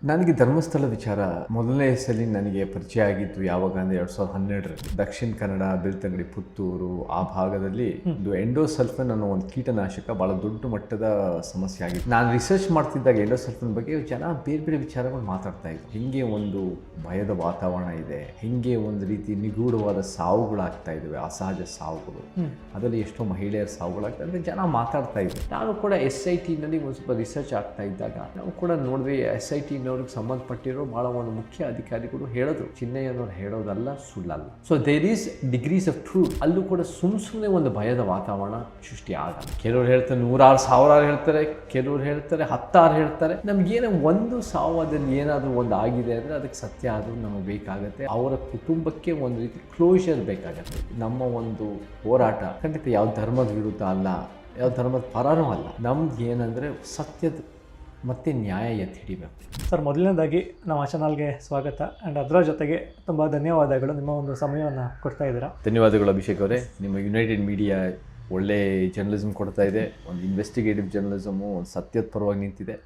ನನಗೆ ಧರ್ಮಸ್ಥಳ ವಿಚಾರ ಮೊದಲನೇ ಸಲ ನನಗೆ ಪರಿಚಯ ಆಗಿತ್ತು ಯಾವಾಗ ಅಂದರೆ 2012ರಲ್ಲಿ ದಕ್ಷಿಣ ಕನ್ನಡ ಬೆಳ್ತಂಗಡಿ ಪುತ್ತೂರು ಆ ಭಾಗದಲ್ಲಿ ಒಂದು ಎಂಡೋಸಲ್ಫನ್ ಅನ್ನೋ ಒಂದು ಕೀಟನಾಶಕ ಭಾಳ ದೊಡ್ಡ ಮಟ್ಟದ ಸಮಸ್ಯೆ ಆಗಿತ್ತು. ನಾನು ರಿಸರ್ಚ್ ಮಾಡ್ತಿದ್ದಾಗ ಎಂಡೋಸಲ್ಫನ್ ಬಗ್ಗೆ ಜನ ಬೇರೆ ಬೇರೆ ವಿಚಾರಗಳು ಮಾತಾಡ್ತಾ ಇದ್ರು. ಹಿಂಗೆ ಒಂದು ಭಯದ ವಾತಾವರಣ ಇದೆ, ಹಿಂಗೆ ಒಂದು ರೀತಿ ನಿಗೂಢವಾದ ಸಾವುಗಳಾಗ್ತಾ ಇದ್ದಾವೆ, ಅಸಹಜ ಸಾವುಗಳು, ಅದರಲ್ಲಿ ಎಷ್ಟೋ ಮಹಿಳೆಯರ ಸಾವುಗಳಾಗ್ತಾ ಅಂದರೆ ಜನ ಮಾತಾಡ್ತಾ ಇದ್ರು. ನಾನು ಕೂಡ SIT ನಲ್ಲಿ ಒಂದು ಸ್ವಲ್ಪ ರಿಸರ್ಚ್ ಆಗ್ತಾ ಇದ್ದಾಗ ನಾವು ಕೂಡ ನೋಡಿದ್ವಿ, SIT ನವ್ರಿಗೆ ಸಂಬಂಧಪಟ್ಟಿರೋ ಭಾಳ ಒಂದು ಮುಖ್ಯ ಅಧಿಕಾರಿಗಳು ಹೇಳಿದ್ರು, ಚಿನ್ನಯ್ಯನವ್ರು ಹೇಳೋದಲ್ಲ ಸುಳ್ಳಲ್ಲ. So there is degrees of truth. ಅಲ್ಲೂ ಕೂಡ ಸುಮ್ಮನೆ ಒಂದು ಭಯದ ವಾತಾವರಣ ಸೃಷ್ಟಿ ಆಗಲ್ಲ. ಕೆಲವರು ಹೇಳ್ತಾರೆ 100,000 ಸಾವಿರಾರು ಹೇಳ್ತಾರೆ, ಕೆಲವರು ಹೇಳ್ತಾರೆ 10,000 ಹೇಳ್ತಾರೆ. ನಮ್ಗೇನೋ ಒಂದು ಸಾವದಲ್ಲಿ ಏನಾದರೂ ಒಂದು ಆಗಿದೆ ಅಂದರೆ ಅದಕ್ಕೆ ಸತ್ಯ ಆದರೂ ನಮಗೆ ಬೇಕಾಗತ್ತೆ. ಅವರ ಕುಟುಂಬಕ್ಕೆ ಒಂದು ರೀತಿ ಕ್ಲೋಷರ್ ಬೇಕಾಗತ್ತೆ. ನಮ್ಮ ಒಂದು ಹೋರಾಟ ಖಂಡಿತ ಯಾವ ಧರ್ಮದ ವಿರುದ್ಧ ಅಲ್ಲ, ಯಾವ ಧರ್ಮದ ಪರನೂ ಅಲ್ಲ. ನಮ್ದು ಏನಂದರೆ ಸತ್ಯದ ಮತ್ತೆ ನ್ಯಾಯ ಎತ್ತಿ ಹಿಡಿಬೇಕು. ಸರ್, ಮೊದಲನೇದಾಗಿ ನಮ್ಮ ಚಾನಲ್ಗೆ ಸ್ವಾಗತ ಆ್ಯಂಡ್ ಅದರ ಜೊತೆಗೆ ತುಂಬ ಧನ್ಯವಾದಗಳು, ನಿಮ್ಮ ಒಂದು ಸಮಯವನ್ನು ಕೊಡ್ತಾ ಇದ್ದೀರಾ. ಧನ್ಯವಾದಗಳು ಅಭಿಷೇಕ್ ಅವರೇ. ನಿಮ್ಮ ಯುನೈಟೆಡ್ ಮೀಡಿಯಾ ಒಳ್ಳೆ ಜರ್ನಲಿಸಮ್ ಕೊಡ್ತಾ ಇದೆ, ಒಂದು ಇನ್ವೆಸ್ಟಿಗೇಟಿವ್ ಜರ್ನಲಿಸಮು, ಒಂದು ಸತ್ಯದ ಪರವಾಗಿ ನಿಂತಿದೆ.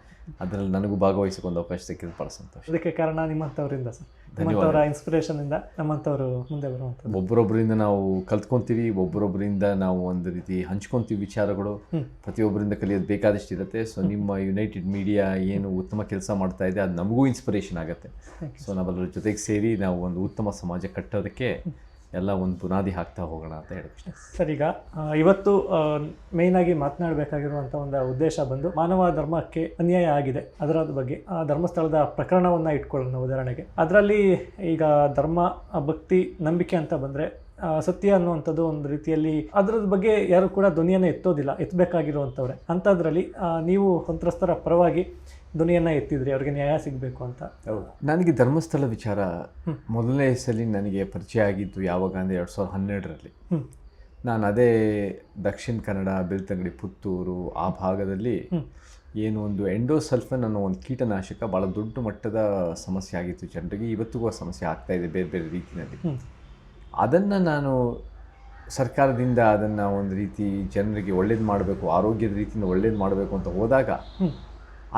ಅದರಲ್ಲಿ ನನಗೂ ಭಾಗವಹಿಸೋಕೆ ಒಂದು ಅವಕಾಶ ಸಿಕ್ಕಿದ್ದು ಭಾಳ ಸಂತೋಷ. ಅದಕ್ಕೆ ಕಾರಣ ನಿಮ್ಮಂಥವರಿಂದ ಸರ್, ನಿಮ್ಮಂಥವರ ಇನ್ಸ್ಪಿರೇಷನಿಂದ ನಮ್ಮಂಥವರು ಮುಂದೆ ಬರುವಂಥದ್ದು. ಒಬ್ಬರೊಬ್ಬರಿಂದ ನಾವು ಕಲ್ತ್ಕೊತೀವಿ, ಒಬ್ಬರೊಬ್ಬರಿಂದ ನಾವು ಒಂದು ರೀತಿ ಹಂಚ್ಕೊತೀವಿ ವಿಚಾರಗಳು. ಪ್ರತಿಯೊಬ್ಬರಿಂದ ಕಲಿಯೋದು ಬೇಕಾದಷ್ಟು ಇರುತ್ತೆ. ಸೊ ನಿಮ್ಮ ಯುನೈಟೆಡ್ ಮೀಡಿಯಾ ಏನು ಉತ್ತಮ ಕೆಲಸ ಮಾಡ್ತಾ ಇದೆ ಅದು ನಮಗೂ ಇನ್ಸ್ಪಿರೇಷನ್ ಆಗುತ್ತೆ. ಸೊ ನಾವೆಲ್ಲರ ಜೊತೆಗೆ ಸೇರಿ ನಾವು ಒಂದು ಉತ್ತಮ ಸಮಾಜ ಕಟ್ಟೋದಕ್ಕೆ ಎಲ್ಲ ಒಂದು ಬುನಾದಿ ಹಾಕ್ತಾ ಹೋಗೋಣ ಅಂತ ಹೇಳಿ. ಸರ್, ಈಗ ಇವತ್ತು ಮೇಯ್ನಾಗಿ ಮಾತನಾಡಬೇಕಾಗಿರುವಂಥ ಒಂದು ಉದ್ದೇಶ ಬಂದು ಮಾನವ ಧರ್ಮಕ್ಕೆ ಅನ್ಯಾಯ ಆಗಿದೆ ಅದರ ಬಗ್ಗೆ, ಧರ್ಮಸ್ಥಳದ ಪ್ರಕರಣವನ್ನು ಇಟ್ಕೊಳ್ಳೋಣ ಉದಾಹರಣೆಗೆ. ಅದರಲ್ಲಿ ಈಗ ಧರ್ಮ, ಭಕ್ತಿ, ನಂಬಿಕೆ ಅಂತ ಬಂದರೆ ಸತ್ಯ ಅನ್ನುವಂಥದ್ದು ಒಂದು ರೀತಿಯಲ್ಲಿ ಅದರ ಬಗ್ಗೆ ಯಾರು ಕೂಡ ಧ್ವನಿಯನ್ನು ಎತ್ತೋದಿಲ್ಲ, ಎತ್ತಬೇಕಾಗಿರುವಂಥವ್ರೆ. ಅಂಥದ್ರಲ್ಲಿ ನೀವು ಸಂತ್ರಸ್ತರ ಪರವಾಗಿ ಧ್ವನಿಯನ್ನು ಎತ್ತಿದ್ರಿ, ಅವ್ರಿಗೆ ನ್ಯಾಯ ಸಿಗಬೇಕು ಅಂತ. ಹೌದು, ನನಗೆ ಧರ್ಮಸ್ಥಳ ವಿಚಾರ ಮೊದಲನೇ ಸಲ ನನಗೆ ಪರಿಚಯ ಆಗಿತ್ತು ಯಾವಾಗ ಅಂದರೆ 2012ರಲ್ಲಿ. ನಾನು ಅದೇ ದಕ್ಷಿಣ ಕನ್ನಡ ಬೆಳ್ತಂಗಡಿ ಪುತ್ತೂರು ಆ ಭಾಗದಲ್ಲಿ ಏನು ಒಂದು ಎಂಡೋಸಲ್ಫನ್ ಅನ್ನೋ ಒಂದು ಕೀಟನಾಶಕ ಭಾಳ ದೊಡ್ಡ ಮಟ್ಟದ ಸಮಸ್ಯೆ ಆಗಿತ್ತು ಜನರಿಗೆ. ಇವತ್ತಿಗೂ ಆ ಸಮಸ್ಯೆ ಆಗ್ತಾ ಇದೆ ಬೇರೆ ಬೇರೆ ರೀತಿಯಲ್ಲಿ. ಅದನ್ನು ನಾನು ಸರ್ಕಾರದಿಂದ ಅದನ್ನು ಒಂದು ರೀತಿ ಜನರಿಗೆ ಒಳ್ಳೇದು ಮಾಡಬೇಕು, ಆರೋಗ್ಯದ ರೀತಿಯಿಂದ ಒಳ್ಳೇದು ಮಾಡಬೇಕು ಅಂತ ಹೋದಾಗ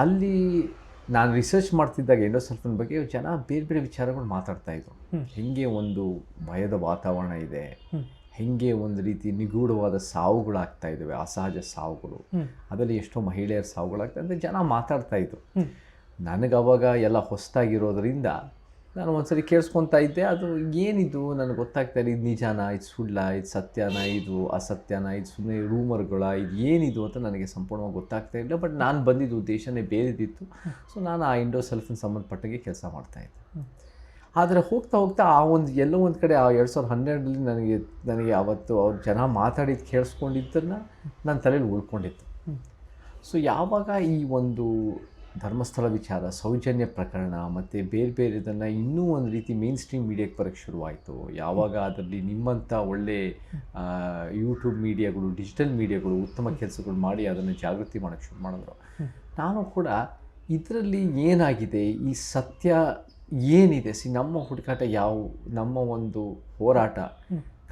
ಅಲ್ಲಿ ನಾನು ರಿಸರ್ಚ್ ಮಾಡ್ತಿದ್ದಾಗ ಎಂಡೋಸಲ್ಫನ್ ಬಗ್ಗೆ ಜನ ಬೇರೆ ಬೇರೆ ವಿಚಾರಗಳು ಮಾತಾಡ್ತಾ ಇದ್ರು. ಹಿಂಗೆ ಒಂದು ಭಯದ ವಾತಾವರಣ ಇದೆ, ಹಿಂಗೆ ಒಂದು ರೀತಿ ನಿಗೂಢವಾದ ಸಾವುಗಳಾಗ್ತಾ ಇದ್ದಾವೆ, ಅಸಹಜ ಸಾವುಗಳು, ಅದರಲ್ಲಿ ಎಷ್ಟೋ ಮಹಿಳೆಯರ ಸಾವುಗಳಾಗ್ತಾ ಅಂದರೆ ಜನ ಮಾತಾಡ್ತಾ ಇದ್ರು. ನನಗೆ ಅವಾಗ ಎಲ್ಲ ಹೊಸದಾಗಿರೋದ್ರಿಂದ ನಾನು ಒಂದ್ಸರಿ ಕೇಳಿಸ್ಕೊತಾ ಇದ್ದೆ, ಅದು ಏನಿದು ನನಗೆ ಗೊತ್ತಾಗ್ತಾ ಇಲ್ಲ, ಇದು ನಿಜಾನ, ಇದು ಸುಳ್ಳ, ಇದು ಸತ್ಯನ, ಇದು ಅಸತ್ಯನ, ಇದು ಸುಮ್ಮನೆ ರೂಮರ್ಗಳ, ಇದು ಏನಿದು ಅಂತ ನನಗೆ ಸಂಪೂರ್ಣವಾಗಿ ಗೊತ್ತಾಗ್ತಾ ಇಲ್ಲ. ಬಟ್ ನಾನು ಬಂದಿದ್ದು ಉದ್ದೇಶನೇ ಬೇರೆದಿತ್ತು. ಸೊ ನಾನು ಆ ಎಂಡೋಸಲ್ಫನ್ ಸಂಬಂಧಪಟ್ಟಾಗೆ ಕೆಲಸ ಮಾಡ್ತಾಯಿದ್ದೆ. ಆದರೆ ಹೋಗ್ತಾ ಹೋಗ್ತಾ ಆ ಒಂದು ಎಲ್ಲೋ ಒಂದು ಕಡೆ ಆ 2012ರಲ್ಲಿ ನನಗೆ ಅವತ್ತು ಅವ್ರು ಜನ ಮಾತಾಡಿದ್ದು ಕೇಳಿಸ್ಕೊಂಡಿದ್ದನ್ನು ನನ್ನ ತಲೆಯಲ್ಲಿ ಉಳ್ಕೊಂಡಿತ್ತು. ಸೊ ಯಾವಾಗ ಈ ಒಂದು ಧರ್ಮಸ್ಥಳ ವಿಚಾರ, ಸೌಜನ್ಯ ಪ್ರಕರಣ ಮತ್ತು ಬೇರೆ ಬೇರೆ ಇದನ್ನು ಇನ್ನೂ ಒಂದು ರೀತಿ ಮೇನ್ ಸ್ಟ್ರೀಮ್ ಮೀಡಿಯಾಕ್ಕೆ ಬರೋಕ್ಕೆ ಶುರುವಾಯಿತು, ಯಾವಾಗ ಅದರಲ್ಲಿ ನಿಮ್ಮಂಥ ಒಳ್ಳೆ ಯೂಟ್ಯೂಬ್ ಮೀಡಿಯಾಗಳು, ಡಿಜಿಟಲ್ ಮೀಡಿಯಾಗಳು ಉತ್ತಮ ಕೆಲಸಗಳು ಮಾಡಿ ಅದನ್ನು ಜಾಗೃತಿ ಮಾಡೋಕ್ಕೆ ಶುರು ಮಾಡಿದ್ರು. ನಾನು ಕೂಡ ಇದರಲ್ಲಿ ಏನಾಗಿದೆ, ಈ ಸತ್ಯ ಏನಿದೆ, ನಮ್ಮ ಹುಡುಕಾಟ ನಮ್ಮ ಒಂದು ಹೋರಾಟ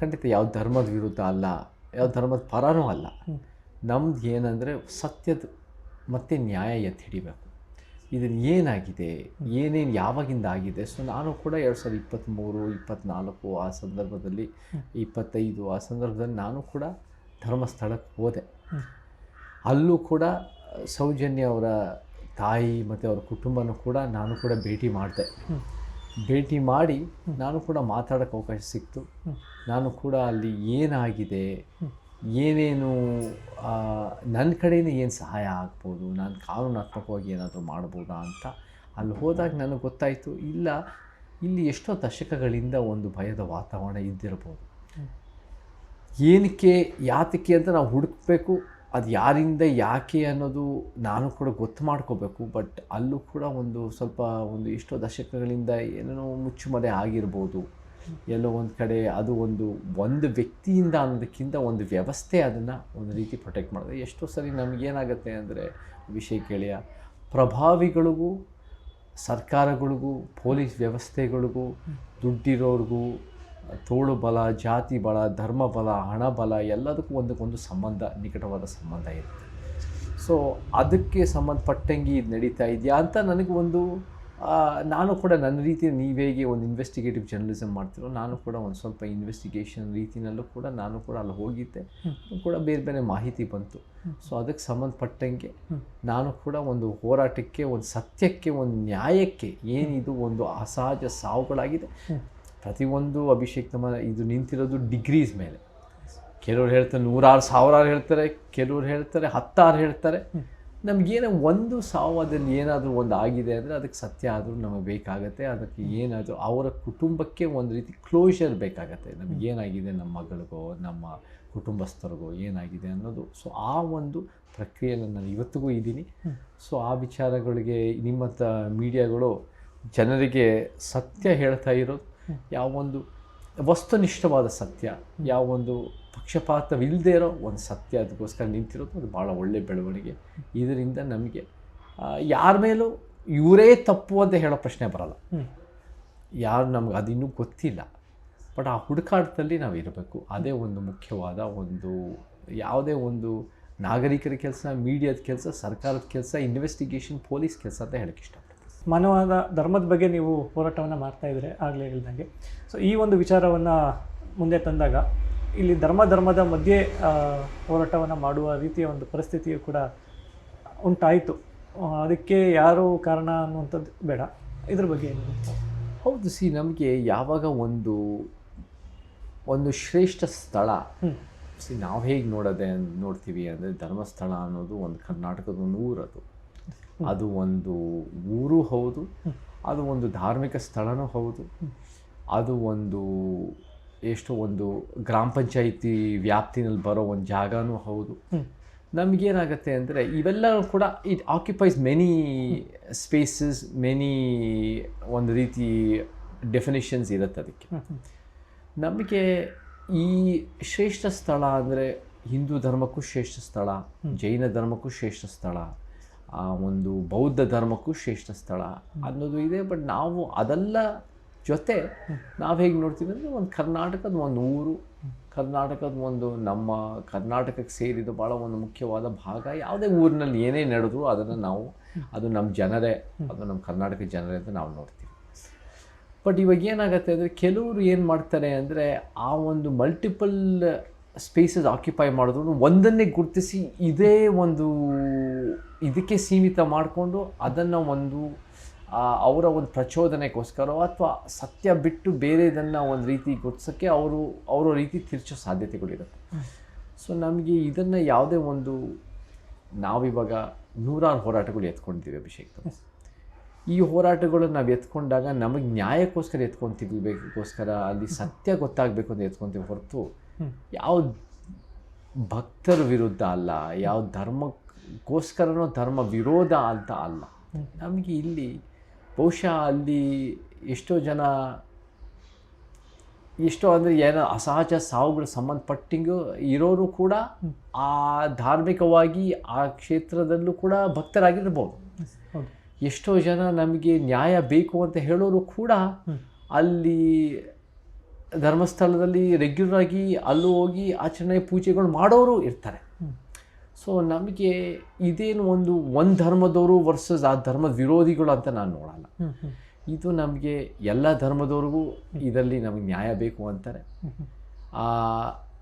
ಖಂಡಿತ ಯಾವ ಧರ್ಮದ ವಿರುದ್ಧ ಅಲ್ಲ, ಯಾವ ಧರ್ಮದ ಪರನೂ ಅಲ್ಲ. ನಮ್ದು ಏನಂದರೆ ಸತ್ಯದ ಮತ್ತೆ ನ್ಯಾಯ ಎತ್ತಿ ಹಿಡಿಬೇಕು. ಇದನ್ನು ಏನಾಗಿದೆ, ಏನೇನು ಯಾವಾಗಿಂದ ಆಗಿದೆ. ಸೊ ನಾನು ಕೂಡ 2023, 24 ಆ ಸಂದರ್ಭದಲ್ಲಿ, 25 ಆ ಸಂದರ್ಭದಲ್ಲಿ ನಾನು ಕೂಡ ಧರ್ಮಸ್ಥಳಕ್ಕೆ ಹೋದೆ. ಅಲ್ಲೂ ಕೂಡ ಸೌಜನ್ಯ ಅವರ ತಾಯಿ ಮತ್ತು ಅವರ ಕುಟುಂಬನೂ ಕೂಡ ನಾನು ಕೂಡ ಭೇಟಿ ಮಾಡಿದೆ. ಭೇಟಿ ಮಾಡಿ ನಾನು ಕೂಡ ಮಾತಾಡೋಕ್ಕೆ ಅವಕಾಶ ಸಿಕ್ತು. ನಾನು ಕೂಡ ಅಲ್ಲಿ ಏನಾಗಿದೆ, ಏನೇನು ನನ್ನ ಕಡೆಯಿಂದ ಏನು ಸಹಾಯ ಆಗ್ಬೋದು, ನಾನು ಕಾನೂನಾತ್ಮಕವಾಗಿ ಏನಾದರೂ ಮಾಡ್ಬೋದಾ ಅಂತ ಅಲ್ಲಿ ಹೋದಾಗ ನನಗೆ ಗೊತ್ತಾಯಿತು, ಇಲ್ಲ, ಇಲ್ಲಿ ಎಷ್ಟೋ ದಶಕಗಳಿಂದ ಒಂದು ಭಯದ ವಾತಾವರಣ ಇದ್ದಿರ್ಬೋದು. ಏನಕ್ಕೆ, ಯಾತಕ್ಕೆ ಅಂತ ನಾವು ಹುಡುಕಬೇಕು, ಅದು ಯಾರಿಂದ ಯಾಕೆ ಅನ್ನೋದು ನಾನು ಕೂಡ ಗೊತ್ತು ಮಾಡ್ಕೋಬೇಕು. ಬಟ್ ಅಲ್ಲೂ ಕೂಡ ಸ್ವಲ್ಪ ಎಷ್ಟೋ ದಶಕಗಳಿಂದ ಏನೇನೋ ಮುಚ್ಚುಮರೆ ಆಗಿರ್ಬೋದು. ಎಲ್ಲೋ ಒಂದು ಕಡೆ ಅದು ಒಂದು ವ್ಯಕ್ತಿಯಿಂದ ಅನ್ನೋದಕ್ಕಿಂತ ಒಂದು ವ್ಯವಸ್ಥೆ ಅದನ್ನು ಒಂದು ರೀತಿ ಪ್ರೊಟೆಕ್ಟ್ ಮಾಡಿದೆ. ಎಷ್ಟೋ ಸರಿ ನಮಗೇನಾಗುತ್ತೆ ಅಂದರೆ ವಿಷಯ ಕೇಳಿಯ ಪ್ರಭಾವಿಗಳಿಗೂ, ಸರ್ಕಾರಗಳಿಗೂ, ಪೊಲೀಸ್ ವ್ಯವಸ್ಥೆಗಳಿಗೂ, ದುಡ್ಡಿರೋರಿಗೂ, ತೋಳು ಬಲ, ಜಾತಿ ಬಲ, ಧರ್ಮ ಬಲ, ಹಣ ಬಲ ಎಲ್ಲದಕ್ಕೂ ಒಂದಕ್ಕೊಂದು ಸಂಬಂಧ, ನಿಕಟವಾದ ಸಂಬಂಧ ಇರುತ್ತೆ. ಸೊ ಅದಕ್ಕೆ ಸಂಬಂಧಪಟ್ಟಂಗೆ ಇದು ನಡೀತಾ ಇದೆಯಾ ಅಂತ ನನಗೆ ನಾನು ಕೂಡ ನನ್ನ ರೀತಿ ನೀವೇಗೆ ಒಂದು ಇನ್ವೆಸ್ಟಿಗೇಟಿವ್ ಜರ್ನಲಿಸಮ್ ಮಾಡ್ತಿರೋ ನಾನು ಕೂಡ ಒಂದು ಸ್ವಲ್ಪ ಇನ್ವೆಸ್ಟಿಗೇಷನ್ ರೀತಿಯಲ್ಲೂ ಕೂಡ ನಾನು ಕೂಡ ಅಲ್ಲಿ ಹೋಗಿದ್ದೆ, ಕೂಡ ಬೇರೆ ಬೇರೆ ಮಾಹಿತಿ ಬಂತು. ಸೊ ಅದಕ್ಕೆ ಸಂಬಂಧಪಟ್ಟಂಗೆ ನಾನು ಕೂಡ ಒಂದು ಹೋರಾಟಕ್ಕೆ, ಒಂದು ಸತ್ಯಕ್ಕೆ, ಒಂದು ನ್ಯಾಯಕ್ಕೆ, ಏನಿದು ಒಂದು ಅಸಹಜ ಸಾವುಗಳಾಗಿದೆ ಪ್ರತಿಯೊಂದು ಅಭಿಷೇಕ್ ಇದು ನಿಂತಿರೋದು ಡಿಗ್ರೀಸ್ ಮೇಲೆ. ಕೆಲವ್ರು ಹೇಳ್ತಾರೆ 100,000 ಹೇಳ್ತಾರೆ, ಕೆಲವ್ರು ಹೇಳ್ತಾರೆ 10,000 ಹೇಳ್ತಾರೆ. ನಮಗೇನೋ ಒಂದು ಸಾವದಲ್ಲಿ ಏನಾದರೂ ಒಂದು ಆಗಿದೆ ಅಂದರೆ ಅದಕ್ಕೆ ಸತ್ಯ ಆದರೂ ನಮಗೆ ಬೇಕಾಗತ್ತೆ. ಅದಕ್ಕೆ ಏನಾದರೂ ಅವರ ಕುಟುಂಬಕ್ಕೆ ಒಂದು ರೀತಿ ಕ್ಲೋಷರ್ ಬೇಕಾಗತ್ತೆ. ನಮಗೇನಾಗಿದೆ, ನಮ್ಮ ಮಗಳಿಗೋ ನಮ್ಮ ಕುಟುಂಬಸ್ಥರಿಗೋ ಏನಾಗಿದೆ ಅನ್ನೋದು. ಸೊ ಆ ಒಂದು ಪ್ರಕ್ರಿಯೆಯಲ್ಲಿ ನಾನು ಇವತ್ತಿಗೂ ಇದ್ದೀನಿ. ಸೊ ಆ ವಿಚಾರಗಳಿಗೆ ನಿಮ್ಮಂಥ ಮೀಡಿಯಾಗಳು ಜನರಿಗೆ ಸತ್ಯ ಹೇಳ್ತಾ ಇರೋದು, ಯಾವೊಂದು ವಸ್ತುನಿಷ್ಠವಾದ ಸತ್ಯ, ಯಾವೊಂದು ಪಕ್ಷಪಾತವಿಲ್ಲದೆ ಇರೋ ಒಂದು ಸತ್ಯ, ಅದಕ್ಕೋಸ್ಕರ ನಿಂತಿರೋದು ಅದು ಭಾಳ ಒಳ್ಳೆಯ ಬೆಳವಣಿಗೆ. ಇದರಿಂದ ನಮಗೆ ಯಾರ ಮೇಲೂ ಇವರೇ ತಪ್ಪು ಅಂತ ಹೇಳೋ ಪ್ರಶ್ನೆ ಬರಲ್ಲ. ಯಾರು ನಮ್ಗೆ ಅದಿನ್ನೂ ಗೊತ್ತಿಲ್ಲ, ಬಟ್ ಆ ಹುಡುಕಾಟದಲ್ಲಿ ನಾವು ಇರಬೇಕು. ಅದೇ ಒಂದು ಮುಖ್ಯವಾದ ಒಂದು, ಯಾವುದೇ ಒಂದು ನಾಗರಿಕರ ಕೆಲಸ, ಮೀಡಿಯಾದ ಕೆಲಸ, ಸರ್ಕಾರದ ಕೆಲಸ, ಇನ್ವೆಸ್ಟಿಗೇಷನ್, ಪೊಲೀಸ್ ಕೆಲಸ ಅಂತ ಹೇಳೋಕ್ಕೆ ಇಷ್ಟಪಡ್ತೀನಿ. ಮಾನವದ ಧರ್ಮದ ಬಗ್ಗೆ ನೀವು ಹೋರಾಟವನ್ನು ಮಾಡ್ತಾಯಿದ್ರೆ ಆಗಲೇ ಹೇಳಿದಂಗೆ. ಸೊ ಈ ಒಂದು ವಿಚಾರವನ್ನು ಮುಂದೆ ತಂದಾಗ ಇಲ್ಲಿ ಧರ್ಮದ ಮಧ್ಯೆ ಹೋರಾಟವನ್ನು ಮಾಡುವ ರೀತಿಯ ಒಂದು ಪರಿಸ್ಥಿತಿಯು ಕೂಡ ಉಂಟಾಯಿತು. ಅದಕ್ಕೆ ಯಾರು ಕಾರಣ ಅನ್ನುವಂಥದ್ದು ಬೇಡ, ಇದ್ರ ಬಗ್ಗೆ ಏನು? ಹೌದು, ನಮಗೆ ಯಾವಾಗ ಒಂದು ಶ್ರೇಷ್ಠ ಸ್ಥಳ, ನಾವು ಹೇಗೆ ನೋಡ್ತೀವಿ ಅಂದರೆ ಧರ್ಮಸ್ಥಳ ಅನ್ನೋದು ಒಂದು ಕರ್ನಾಟಕದ ಒಂದು ಊರದು. ಅದು ಒಂದು ಊರು ಹೌದು, ಅದು ಒಂದು ಧಾರ್ಮಿಕ ಸ್ಥಳನೂ ಹೌದು, ಅದು ಒಂದು ಒಂದು ಗ್ರಾಮ ಪಂಚಾಯಿತಿ ವ್ಯಾಪ್ತಿನಲ್ಲಿ ಬರೋ ಒಂದು ಜಾಗನೂ ಹೌದು. ನಮಗೇನಾಗುತ್ತೆ ಅಂದರೆ ಇವೆಲ್ಲ ಕೂಡ it occupies many spaces, many ಒಂದು ರೀತಿ ಡೆಫಿನಿಷನ್ಸ್ ಇರುತ್ತೆ ಅದಕ್ಕೆ. ನಮಗೆ ಈ ಶ್ರೇಷ್ಠ ಸ್ಥಳ ಅಂದರೆ ಹಿಂದೂ ಧರ್ಮಕ್ಕೂ ಶ್ರೇಷ್ಠ ಸ್ಥಳ, ಜೈನ ಧರ್ಮಕ್ಕೂ ಶ್ರೇಷ್ಠ ಸ್ಥಳ, ಒಂದು ಬೌದ್ಧ ಧರ್ಮಕ್ಕೂ ಶ್ರೇಷ್ಠ ಸ್ಥಳ ಅನ್ನೋದು ಇದೆ. ಬಟ್ ನಾವು ಅದೆಲ್ಲ ಜೊತೆ ನಾವು ಹೇಗೆ ನೋಡ್ತೀವಿ ಅಂದರೆ ಒಂದು ಕರ್ನಾಟಕದ ಒಂದು ಊರು, ಕರ್ನಾಟಕದ ಒಂದು ನಮ್ಮ ಕರ್ನಾಟಕಕ್ಕೆ ಸೇರಿದ ಭಾಳ ಒಂದು ಮುಖ್ಯವಾದ ಭಾಗ. ಯಾವುದೇ ಊರಿನಲ್ಲಿ ಏನೇ ನಡೆದ್ರು ಅದನ್ನು ನಾವು, ಅದು ನಮ್ಮ ಜನರೇ, ಅದು ನಮ್ಮ ಕರ್ನಾಟಕ ಜನರೇ ಅಂತ ನಾವು ನೋಡ್ತೀವಿ. ಬಟ್ ಇವಾಗ ಏನಾಗುತ್ತೆ ಅಂದರೆ ಕೆಲವರು ಏನು ಮಾಡ್ತಾರೆ ಅಂದರೆ ಆ ಒಂದು ಮಲ್ಟಿಪಲ್ ಸ್ಪೇಸಸ್ ಆಕ್ಯುಪೈ ಮಾಡಿದ್ರು ಒಂದನ್ನೇ ಗುರುತಿಸಿ ಇದೇ ಒಂದು ಇದಕ್ಕೆ ಸೀಮಿತ ಮಾಡಿಕೊಂಡು ಅದನ್ನು ಒಂದು ಅವರ ಒಂದು ಪ್ರಚೋದನೆಗೋಸ್ಕರ ಅಥವಾ ಸತ್ಯ ಬಿಟ್ಟು ಬೇರೆ ಇದನ್ನು ಒಂದು ರೀತಿ ಗುರುತಿಸೋಕ್ಕೆ ಅವರ ರೀತಿ ತಿರ್ಚೋ ಸಾಧ್ಯತೆಗಳಿರುತ್ತೆ. ಸೊ ನಮಗೆ ಇದನ್ನು ಯಾವುದೇ ಒಂದು, ನಾವಿವಾಗ 100 ಹೋರಾಟಗಳು ಎತ್ಕೊಳ್ತೀವಿ ಅಭಿಷೇಕ್. ಈ ಹೋರಾಟಗಳನ್ನು ನಾವು ಎತ್ಕೊಂಡಾಗ ನಮಗೆ ನ್ಯಾಯಕ್ಕೋಸ್ಕರ ಎತ್ಕೊತೀವಿಗೋಸ್ಕರ ಅಲ್ಲಿ ಸತ್ಯ ಗೊತ್ತಾಗಬೇಕು ಅಂತ ಎತ್ಕೊತೀವಿ ಹೊರತು ಯಾವ ಭಕ್ತರ ವಿರುದ್ಧ ಅಲ್ಲ, ಯಾವ ಧರ್ಮಕ್ಕೋಸ್ಕರನೋ ಧರ್ಮ ವಿರೋಧ ಅಂತ ಅಲ್ಲ. ನಮಗೆ ಇಲ್ಲಿ ಬಹುಶಃ ಅಲ್ಲಿ ಎಷ್ಟೋ ಅಂದರೆ ಏನೋ ಅಸಹಜ ಸಾವುಗಳು ಸಂಬಂಧಪಟ್ಟಿಂಗೂ ಇರೋರು ಕೂಡ ಆ ಧಾರ್ಮಿಕವಾಗಿ ಆ ಕ್ಷೇತ್ರದಲ್ಲೂ ಕೂಡ ಭಕ್ತರಾಗಿರ್ಬೋದು. ಎಷ್ಟೋ ಜನ ನಮಗೆ ನ್ಯಾಯ ಬೇಕು ಅಂತ ಹೇಳೋರು ಕೂಡ ಅಲ್ಲಿ ಧರ್ಮಸ್ಥಳದಲ್ಲಿ ರೆಗ್ಯುಲರ್ ಆಗಿ ಅಲ್ಲೂ ಹೋಗಿ ಆಚರಣೆ ಪೂಜೆಗಳು ಮಾಡೋರು ಇರ್ತಾರೆ. ಸೊ ನಮಗೆ ಇದೇನು ಒಂದು ಧರ್ಮದವರು ವರ್ಸಸ್ ಆ ಧರ್ಮದ ವಿರೋಧಿಗಳು ಅಂತ ನಾನು ನೋಡಲ್ಲ. ಇದು ನಮಗೆ ಎಲ್ಲ ಧರ್ಮದವ್ರಿಗೂ ಇದರಲ್ಲಿ ನಮಗೆ ನ್ಯಾಯ ಬೇಕು ಅಂತಾರೆ.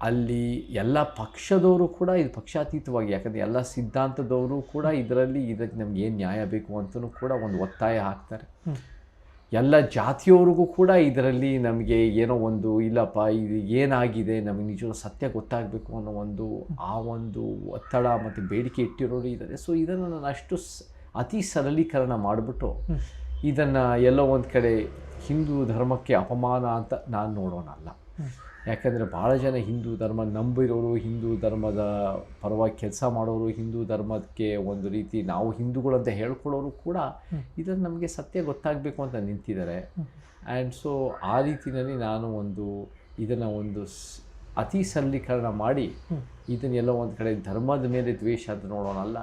ಅಲ್ಲಿ ಎಲ್ಲ ಪಕ್ಷದವರು ಕೂಡ ಇದು ಪಕ್ಷಾತೀತವಾಗಿ, ಯಾಕಂದರೆ ಎಲ್ಲ ಸಿದ್ಧಾಂತದವರು ಕೂಡ ಇದಕ್ಕೆ ನಮ್ಗೆ ಏನು ನ್ಯಾಯ ಬೇಕು ಅಂತಲೂ ಕೂಡ ಒಂದು ಒತ್ತಾಯ ಹಾಕ್ತಾರೆ. ಎಲ್ಲ ಜಾತಿಯವ್ರಿಗೂ ಕೂಡ ಇದರಲ್ಲಿ ನಮಗೆ ಏನೋ ಒಂದು ಇಲ್ಲಪ್ಪ ಇದು ಏನಾಗಿದೆ, ನಮಗೆ ನಿಜವಾದ ಸತ್ಯ ಗೊತ್ತಾಗಬೇಕು ಅನ್ನೋ ಆ ಒಂದು ಒತ್ತಡ ಮತ್ತು ಬೇಡಿಕೆ ಇಟ್ಟಿರೋರು ಇದ್ದಾರೆ. ಸೊ ಇದನ್ನು ನಾನು ಅಷ್ಟು ಅತಿ ಸರಳೀಕರಣ ಮಾಡಿಬಿಟ್ಟು ಇದನ್ನು ಎಲ್ಲೋ ಒಂದು ಕಡೆ ಹಿಂದೂ ಧರ್ಮಕ್ಕೆ ಅಪಮಾನ ಅಂತ ನಾನು ನೋಡೋಣಲ್ಲ. ಯಾಕಂದರೆ ಭಾಳ ಜನ ಹಿಂದೂ ಧರ್ಮ ನಂಬಿರೋರು, ಹಿಂದೂ ಧರ್ಮದ ಪರವಾಗಿ ಕೆಲಸ ಮಾಡೋರು, ಹಿಂದೂ ಧರ್ಮಕ್ಕೆ ಒಂದು ರೀತಿ ನಾವು ಹಿಂದೂಗಳಂತ ಹೇಳ್ಕೊಳ್ಳೋರು ಕೂಡ ಇದನ್ನು ನಮಗೆ ಸತ್ಯ ಗೊತ್ತಾಗಬೇಕು ಅಂತ ನಿಂತಿದ್ದಾರೆ. ಆ್ಯಂಡ್ ಸೊ ಆ ರೀತಿಯಲ್ಲಿ ನಾನು ಇದನ್ನು ಅತಿ ಸರಳೀಕರಣ ಮಾಡಿ ಇದನ್ನೆಲ್ಲ ಒಂದು ಕಡೆ ಧರ್ಮದ ಮೇಲೆ ದ್ವೇಷ ಅಂತ ನೋಡೋಣಲ್ಲ.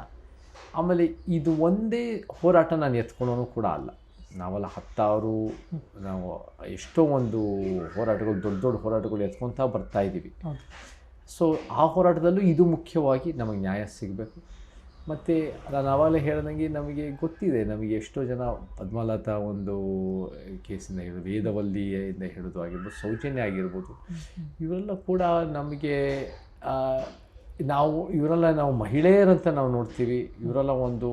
ಆಮೇಲೆ ಇದು ಒಂದೇ ಹೋರಾಟ ನಾನು ಎತ್ಕೊಳ್ಳೋನು ಕೂಡ ಅಲ್ಲ. ನಾವೆಲ್ಲ 10 ನಾವು ಎಷ್ಟೋ ಒಂದು ಹೋರಾಟಗಳು, ದೊಡ್ಡ ಹೋರಾಟಗಳು ಎತ್ಕೊತಾ ಬರ್ತಾಯಿದ್ದೀವಿ. ಸೊ ಆ ಹೋರಾಟದಲ್ಲೂ ಇದು ಮುಖ್ಯವಾಗಿ ನಮಗೆ ನ್ಯಾಯ ಸಿಗಬೇಕು. ಮತ್ತು ನಾನು ಆವಾಗಲೇ ಹೇಳ್ದಂಗೆ ನಮಗೆ ಗೊತ್ತಿದೆ, ನಮಗೆ ಎಷ್ಟೋ ಜನ ಪದ್ಮಲತಾ ಒಂದು ಕೇಸಿಂದ ಹಿಡಿದು, ವೇದವಲ್ಲಿಯಿಂದ ಹಿಡಿದು ಆಗಿರ್ಬೋದು, ಸೌಜನ್ಯ ಆಗಿರ್ಬೋದು, ಇವರೆಲ್ಲ ಕೂಡ ನಮಗೆ ಇವರೆಲ್ಲ ನಾವು ಮಹಿಳೆಯರಂತ ನಾವು ನೋಡ್ತೀವಿ. ಇವರೆಲ್ಲ ಒಂದು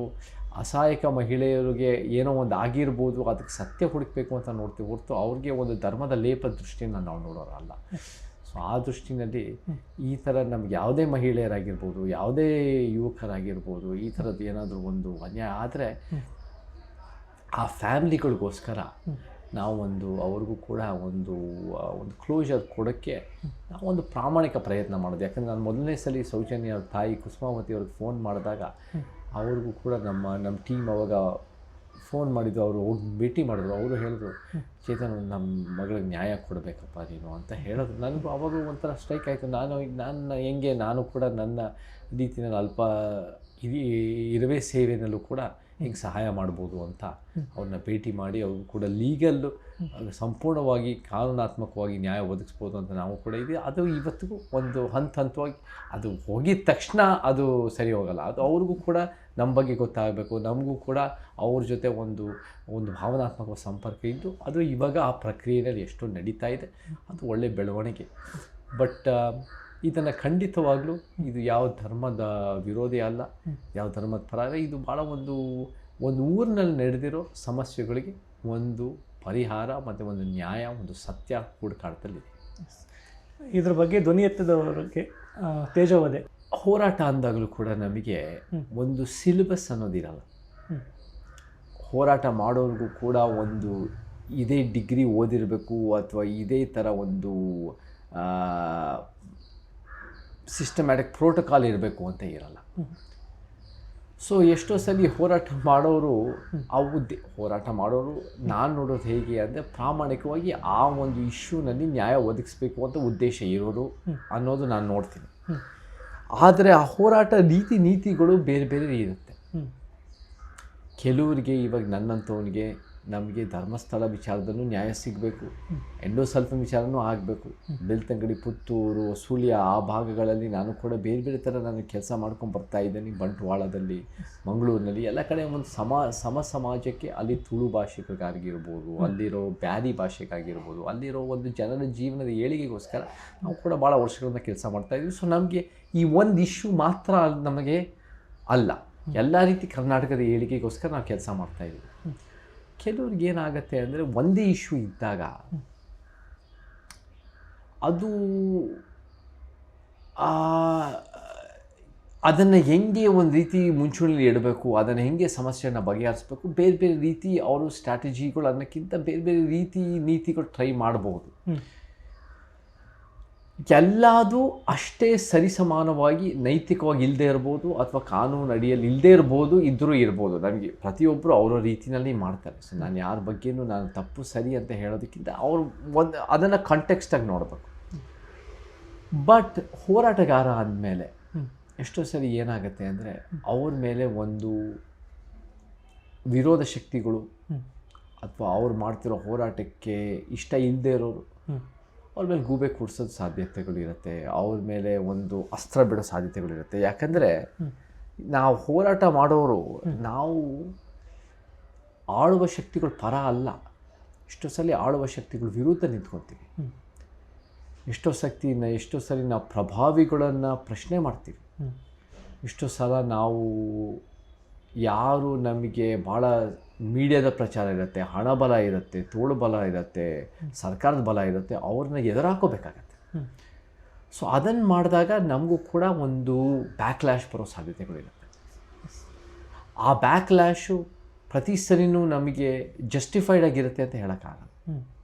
ಅಸಹಾಯಕ ಮಹಿಳೆಯರಿಗೆ ಏನೋ ಒಂದು ಆಗಿರ್ಬೋದು, ಅದಕ್ಕೆ ಸತ್ಯ ಹುಡುಕಬೇಕು ಅಂತ ನೋಡ್ತೀವಿ ಹೊರತು ಅವ್ರಿಗೆ ಒಂದು ಧರ್ಮದ ಲೇಪ ದೃಷ್ಟಿಯನ್ನು ನಾವು ನೋಡೋರಲ್ಲ. ಸೊ ಆ ದೃಷ್ಟಿನಲ್ಲಿ ಈ ಥರ ನಮ್ಗೆ ಯಾವುದೇ ಮಹಿಳೆಯರಾಗಿರ್ಬೋದು, ಯಾವುದೇ ಯುವಕರಾಗಿರ್ಬೋದು, ಈ ಥರದ್ದು ಏನಾದರೂ ಒಂದು ಅನ್ಯಾಯ ಆದರೆ ಆ ಫ್ಯಾಮ್ಲಿಗಳಿಗೋಸ್ಕರ ನಾವೊಂದು ಅವ್ರಿಗೂ ಕೂಡ ಒಂದು ಕ್ಲೋಜರ್ ಕೊಡೋಕ್ಕೆ ನಾವೊಂದು ಪ್ರಾಮಾಣಿಕ ಪ್ರಯತ್ನ ಮಾಡೋದು. ಯಾಕಂದರೆ ನಾನು ಮೊದಲನೇ ಸಲ ಸೌಜನ್ಯ ತಾಯಿ ಕುಸುಮಾವತಿ ಅವ್ರಿಗೆ ಫೋನ್ ಮಾಡಿದಾಗ ಅವ್ರಿಗೂ ಕೂಡ ನಮ್ಮ ಟೀಮ್ ಅವಾಗ ಫೋನ್ ಮಾಡಿದ್ದು, ಅವರು ಹೋಗಿ ಭೇಟಿ ಮಾಡಿದ್ರು. ಅವರು ಹೇಳಿದ್ರು, ಚೇತನ್ ನಮ್ಮ ಮಗಳಿಗೆ ನ್ಯಾಯ ಕೊಡಬೇಕಪ್ಪ ನೀನು ಅಂತ ಹೇಳಿದ್ರು. ನನಗೂ ಅವಾಗ ಒಂಥರ ಸ್ಟ್ರೈಕ್ ಆಯಿತು. ನಾನು ಕೂಡ ನನ್ನ ರೀತಿಯಲ್ಲಿ ಅಲ್ಪ ಇರುವೆ ಸೇವೆಯಲ್ಲೂ ಕೂಡ ಹಿಂಗೆ ಸಹಾಯ ಮಾಡ್ಬೋದು ಅಂತ ಅವ್ರನ್ನ ಭೇಟಿ ಮಾಡಿ ಅವ್ರಿಗೂ ಕೂಡ ಲೀಗಲ್ಲು ಸಂಪೂರ್ಣವಾಗಿ ಕಾನೂನಾತ್ಮಕವಾಗಿ ನ್ಯಾಯ ಒದಗಿಸ್ಬೋದು ಅಂತ ನಾವು ಕೂಡ ಇದೆ. ಅದು ಇವತ್ತಿಗೂ ಒಂದು ಹಂತವಾಗಿ ಅದು ಹೋಗಿದ ತಕ್ಷಣ ಅದು ಸರಿ ಹೋಗಲ್ಲ. ಅದು ಅವ್ರಿಗೂ ಕೂಡ ನಮ್ಮ ಬಗ್ಗೆ ಗೊತ್ತಾಗಬೇಕು, ನಮಗೂ ಕೂಡ ಅವ್ರ ಜೊತೆ ಒಂದು ಭಾವನಾತ್ಮಕ ಸಂಪರ್ಕ ಇದ್ದು ಅದು ಇವಾಗ ಆ ಪ್ರಕ್ರಿಯೆಯಲ್ಲಿ ಎಷ್ಟೋ ನಡೀತಾ ಇದೆ. ಅದು ಒಳ್ಳೆಯ ಬೆಳವಣಿಗೆ. ಬಟ್ ಇದನ್ನು ಖಂಡಿತವಾಗಲೂ ಇದು ಯಾವ ಧರ್ಮದ ವಿರೋಧಿ ಅಲ್ಲ, ಯಾವ ಧರ್ಮದ ಪರ ಅಲ್ಲ. ಇದು ಭಾಳ ಒಂದು ಊರಿನಲ್ಲಿ ನಡೆದಿರೋ ಸಮಸ್ಯೆಗಳಿಗೆ ಒಂದು ಪರಿಹಾರ ಮತ್ತು ಒಂದು ನ್ಯಾಯ, ಒಂದು ಸತ್ಯ ಹುಡುಕಾಟದಲ್ಲಿದೆ. ಇದ್ರ ಬಗ್ಗೆ ಧ್ವನಿ ಎತ್ತದವರಿಗೆ ತೇಜೋವಧೆ ಹೋರಾಟ ಅಂದಾಗಲೂ ಕೂಡ ನಮಗೆ ಒಂದು ಸಿಲೆಬಸ್ ಅನ್ನೋದಿರಲ್ಲ. ಹೋರಾಟ ಮಾಡೋರಿಗೂ ಕೂಡ ಒಂದು ಇದೇ ಡಿಗ್ರಿ ಓದಿರಬೇಕು ಅಥವಾ ಇದೇ ಥರ ಒಂದು ಸಿಸ್ಟಮ್ಯಾಟಿಕ್ ಪ್ರೋಟೋಕಾಲ್ ಇರಬೇಕು ಅಂತ ಇರಲ್ಲ. ಸೊ ಎಷ್ಟೋ ಸಲ ಹೋರಾಟ ಮಾಡೋರು ನಾನು ನೋಡೋದು ಹೇಗೆ ಅಂದರೆ ಪ್ರಾಮಾಣಿಕವಾಗಿ ಆ ಒಂದು ಇಶ್ಯೂನಲ್ಲಿ ನ್ಯಾಯ ಒದಗಿಸ್ಬೇಕು ಅಂತ ಉದ್ದೇಶ ಇರೋರು ಅನ್ನೋದು ನಾನು ನೋಡ್ತೀನಿ. ಆದರೆ ಆ ಹೋರಾಟ ನೀತಿಗಳು ಬೇರೆ ಬೇರೆ ಇರುತ್ತೆ. ಕೆಲವರಿಗೆ ಇವಾಗ ನನ್ನಂಥವನಿಗೆ ನಮಗೆ ಧರ್ಮಸ್ಥಳ ವಿಚಾರದಲ್ಲೂ ನ್ಯಾಯ ಸಿಗಬೇಕು, ಎಂಡೋಸಲ್ಫನ್ ವಿಚಾರನೂ ಆಗಬೇಕು. ಬೆಳ್ತಂಗಡಿ, ಪುತ್ತೂರು, ಸುಳ್ಯ ಆ ಭಾಗಗಳಲ್ಲಿ ನಾನು ಕೂಡ ಬೇರೆ ಬೇರೆ ಥರ ನಾನು ಕೆಲಸ ಮಾಡ್ಕೊಂಡು ಬರ್ತಾ ಇದ್ದೀನಿ. ಬಂಟ್ವಾಳದಲ್ಲಿ, ಮಂಗಳೂರಿನಲ್ಲಿ ಎಲ್ಲ ಕಡೆ ಒಂದು ಸಮಾಜಕ್ಕೆ ಅಲ್ಲಿ ತುಳು ಭಾಷೆಗಾಗಿರ್ಬೋದು, ಅಲ್ಲಿರೋ ಬ್ಯಾರಿ ಭಾಷೆಗಾಗಿರ್ಬೋದು, ಅಲ್ಲಿರೋ ಒಂದು ಜನರ ಜೀವನದ ಏಳಿಗೆಗೋಸ್ಕರ ನಾವು ಕೂಡ ಭಾಳ ವರ್ಷಗಳಿಂದ ಕೆಲಸ ಮಾಡ್ತಾಯಿದ್ವಿ. ಸೊ ನಮಗೆ ಈ ಒಂದು ಇಶ್ಯೂ ಮಾತ್ರ ನಮಗೆ ಅಲ್ಲ, ಎಲ್ಲ ರೀತಿ ಕರ್ನಾಟಕದ ಏಳಿಗೆಗೋಸ್ಕರ ನಾವು ಕೆಲಸ ಮಾಡ್ತಾಯಿದ್ವಿ. ಕೆಲವ್ರಿಗೆ ಏನಾಗುತ್ತೆ ಅಂದರೆ ಒಂದೇ ಇಶ್ಯೂ ಇದ್ದಾಗ ಅದು ಅದನ್ನು ಹೆಂಗೆ ಒಂದು ರೀತಿ ಮುಂಚೂಣಿಯಲ್ಲಿ ಇಡಬೇಕು, ಅದನ್ನು ಹೆಂಗೆ ಸಮಸ್ಯೆಯನ್ನು ಬಗೆಹರಿಸ್ಬೇಕು, ಬೇರೆ ಬೇರೆ ರೀತಿ ಅವರು ಸ್ಟ್ರಾಟಜಿಗಳು ಅನ್ನೋಕ್ಕಿಂತ ಬೇರೆ ಬೇರೆ ರೀತಿ ನೀತಿಗಳು ಟ್ರೈ ಮಾಡ್ಬೋದು. ಎಲ್ಲದೂ ಅಷ್ಟೇ ಸರಿಸಮಾನವಾಗಿ ನೈತಿಕವಾಗಿ ಇಲ್ಲದೆ ಇರ್ಬೋದು ಅಥವಾ ಕಾನೂನು ಅಡಿಯಲ್ಲಿ ಇಲ್ಲದೆ ಇದ್ದರೂ ಇರ್ಬೋದು. ನನಗೆ ಪ್ರತಿಯೊಬ್ಬರು ಅವರ ರೀತಿಯಲ್ಲಿ ಮಾಡ್ತಾರೆ. ಸೊ ನಾನು ಯಾರ ಬಗ್ಗೆನೂ ನಾನು ತಪ್ಪು ಸರಿ ಅಂತ ಹೇಳೋದಕ್ಕಿಂತ ಅವರು ಅದನ್ನು ಕಾಂಟೆಕ್ಸ್ಟಾಗಿ ನೋಡಬೇಕು. ಬಟ್ ಹೋರಾಟಗಾರ ಅಂದಮೇಲೆ ಎಷ್ಟೋ ಸರಿ ಏನಾಗುತ್ತೆ ಅಂದರೆ ಅವ್ರ ಮೇಲೆ ಒಂದು ವಿರೋಧ ಶಕ್ತಿಗಳು ಅಥವಾ ಅವ್ರು ಮಾಡ್ತಿರೋ ಹೋರಾಟಕ್ಕೆ ಇಷ್ಟ ಇಲ್ಲದೆ ಇರೋರು ಅವ್ರ ಮೇಲೆ ಗೂಬೆ ಕೂಡಿಸೋದು ಸಾಧ್ಯತೆಗಳಿರುತ್ತೆ, ಅವ್ರ ಮೇಲೆ ಒಂದು ಅಸ್ತ್ರ ಬಿಡೋ ಸಾಧ್ಯತೆಗಳಿರುತ್ತೆ. ಯಾಕಂದರೆ ನಾವು ಹೋರಾಟ ಮಾಡೋರು ನಾವು ಆಳುವ ಶಕ್ತಿಗಳ ಪರ ಅಲ್ಲ, ಎಷ್ಟೋ ಸಲ ಆಳುವ ಶಕ್ತಿಗಳ ವಿರುದ್ಧ ನಿಂತ್ಕೊತೀವಿ. ಎಷ್ಟೋ ಸಲ ನಾವು ಪ್ರಭಾವಿಗಳನ್ನು ಪ್ರಶ್ನೆ ಮಾಡ್ತೀವಿ. ಎಷ್ಟೋ ಸಲ ನಾವು ಯಾರು ನಮಗೆ ಭಾಳ ಮೀಡಿಯಾದ ಪ್ರಚಾರ ಇರುತ್ತೆ, ಹಣ ಬಲ ಇರುತ್ತೆ, ತೋಳು ಬಲ ಇರುತ್ತೆ, ಸರ್ಕಾರದ ಬಲ ಇರುತ್ತೆ, ಅವ್ರನ್ನ ಎದುರಾಕೋಬೇಕಾಗತ್ತೆ. ಸೊ ಅದನ್ನು ಮಾಡಿದಾಗ ನಮಗೂ ಕೂಡ ಒಂದು ಬ್ಯಾಕ್ಲ್ಯಾಶ್ ಬರೋ ಸಾಧ್ಯತೆಗಳಿರುತ್ತೆ. ಆ ಬ್ಯಾಕ್ಲ್ಯಾಶು ಪ್ರತಿ ಸರಿನೂ ನಮಗೆ ಜಸ್ಟಿಫೈಡ್ ಆಗಿರುತ್ತೆ ಅಂತ ಹೇಳೋಕ್ಕಾಗಲ್ಲ.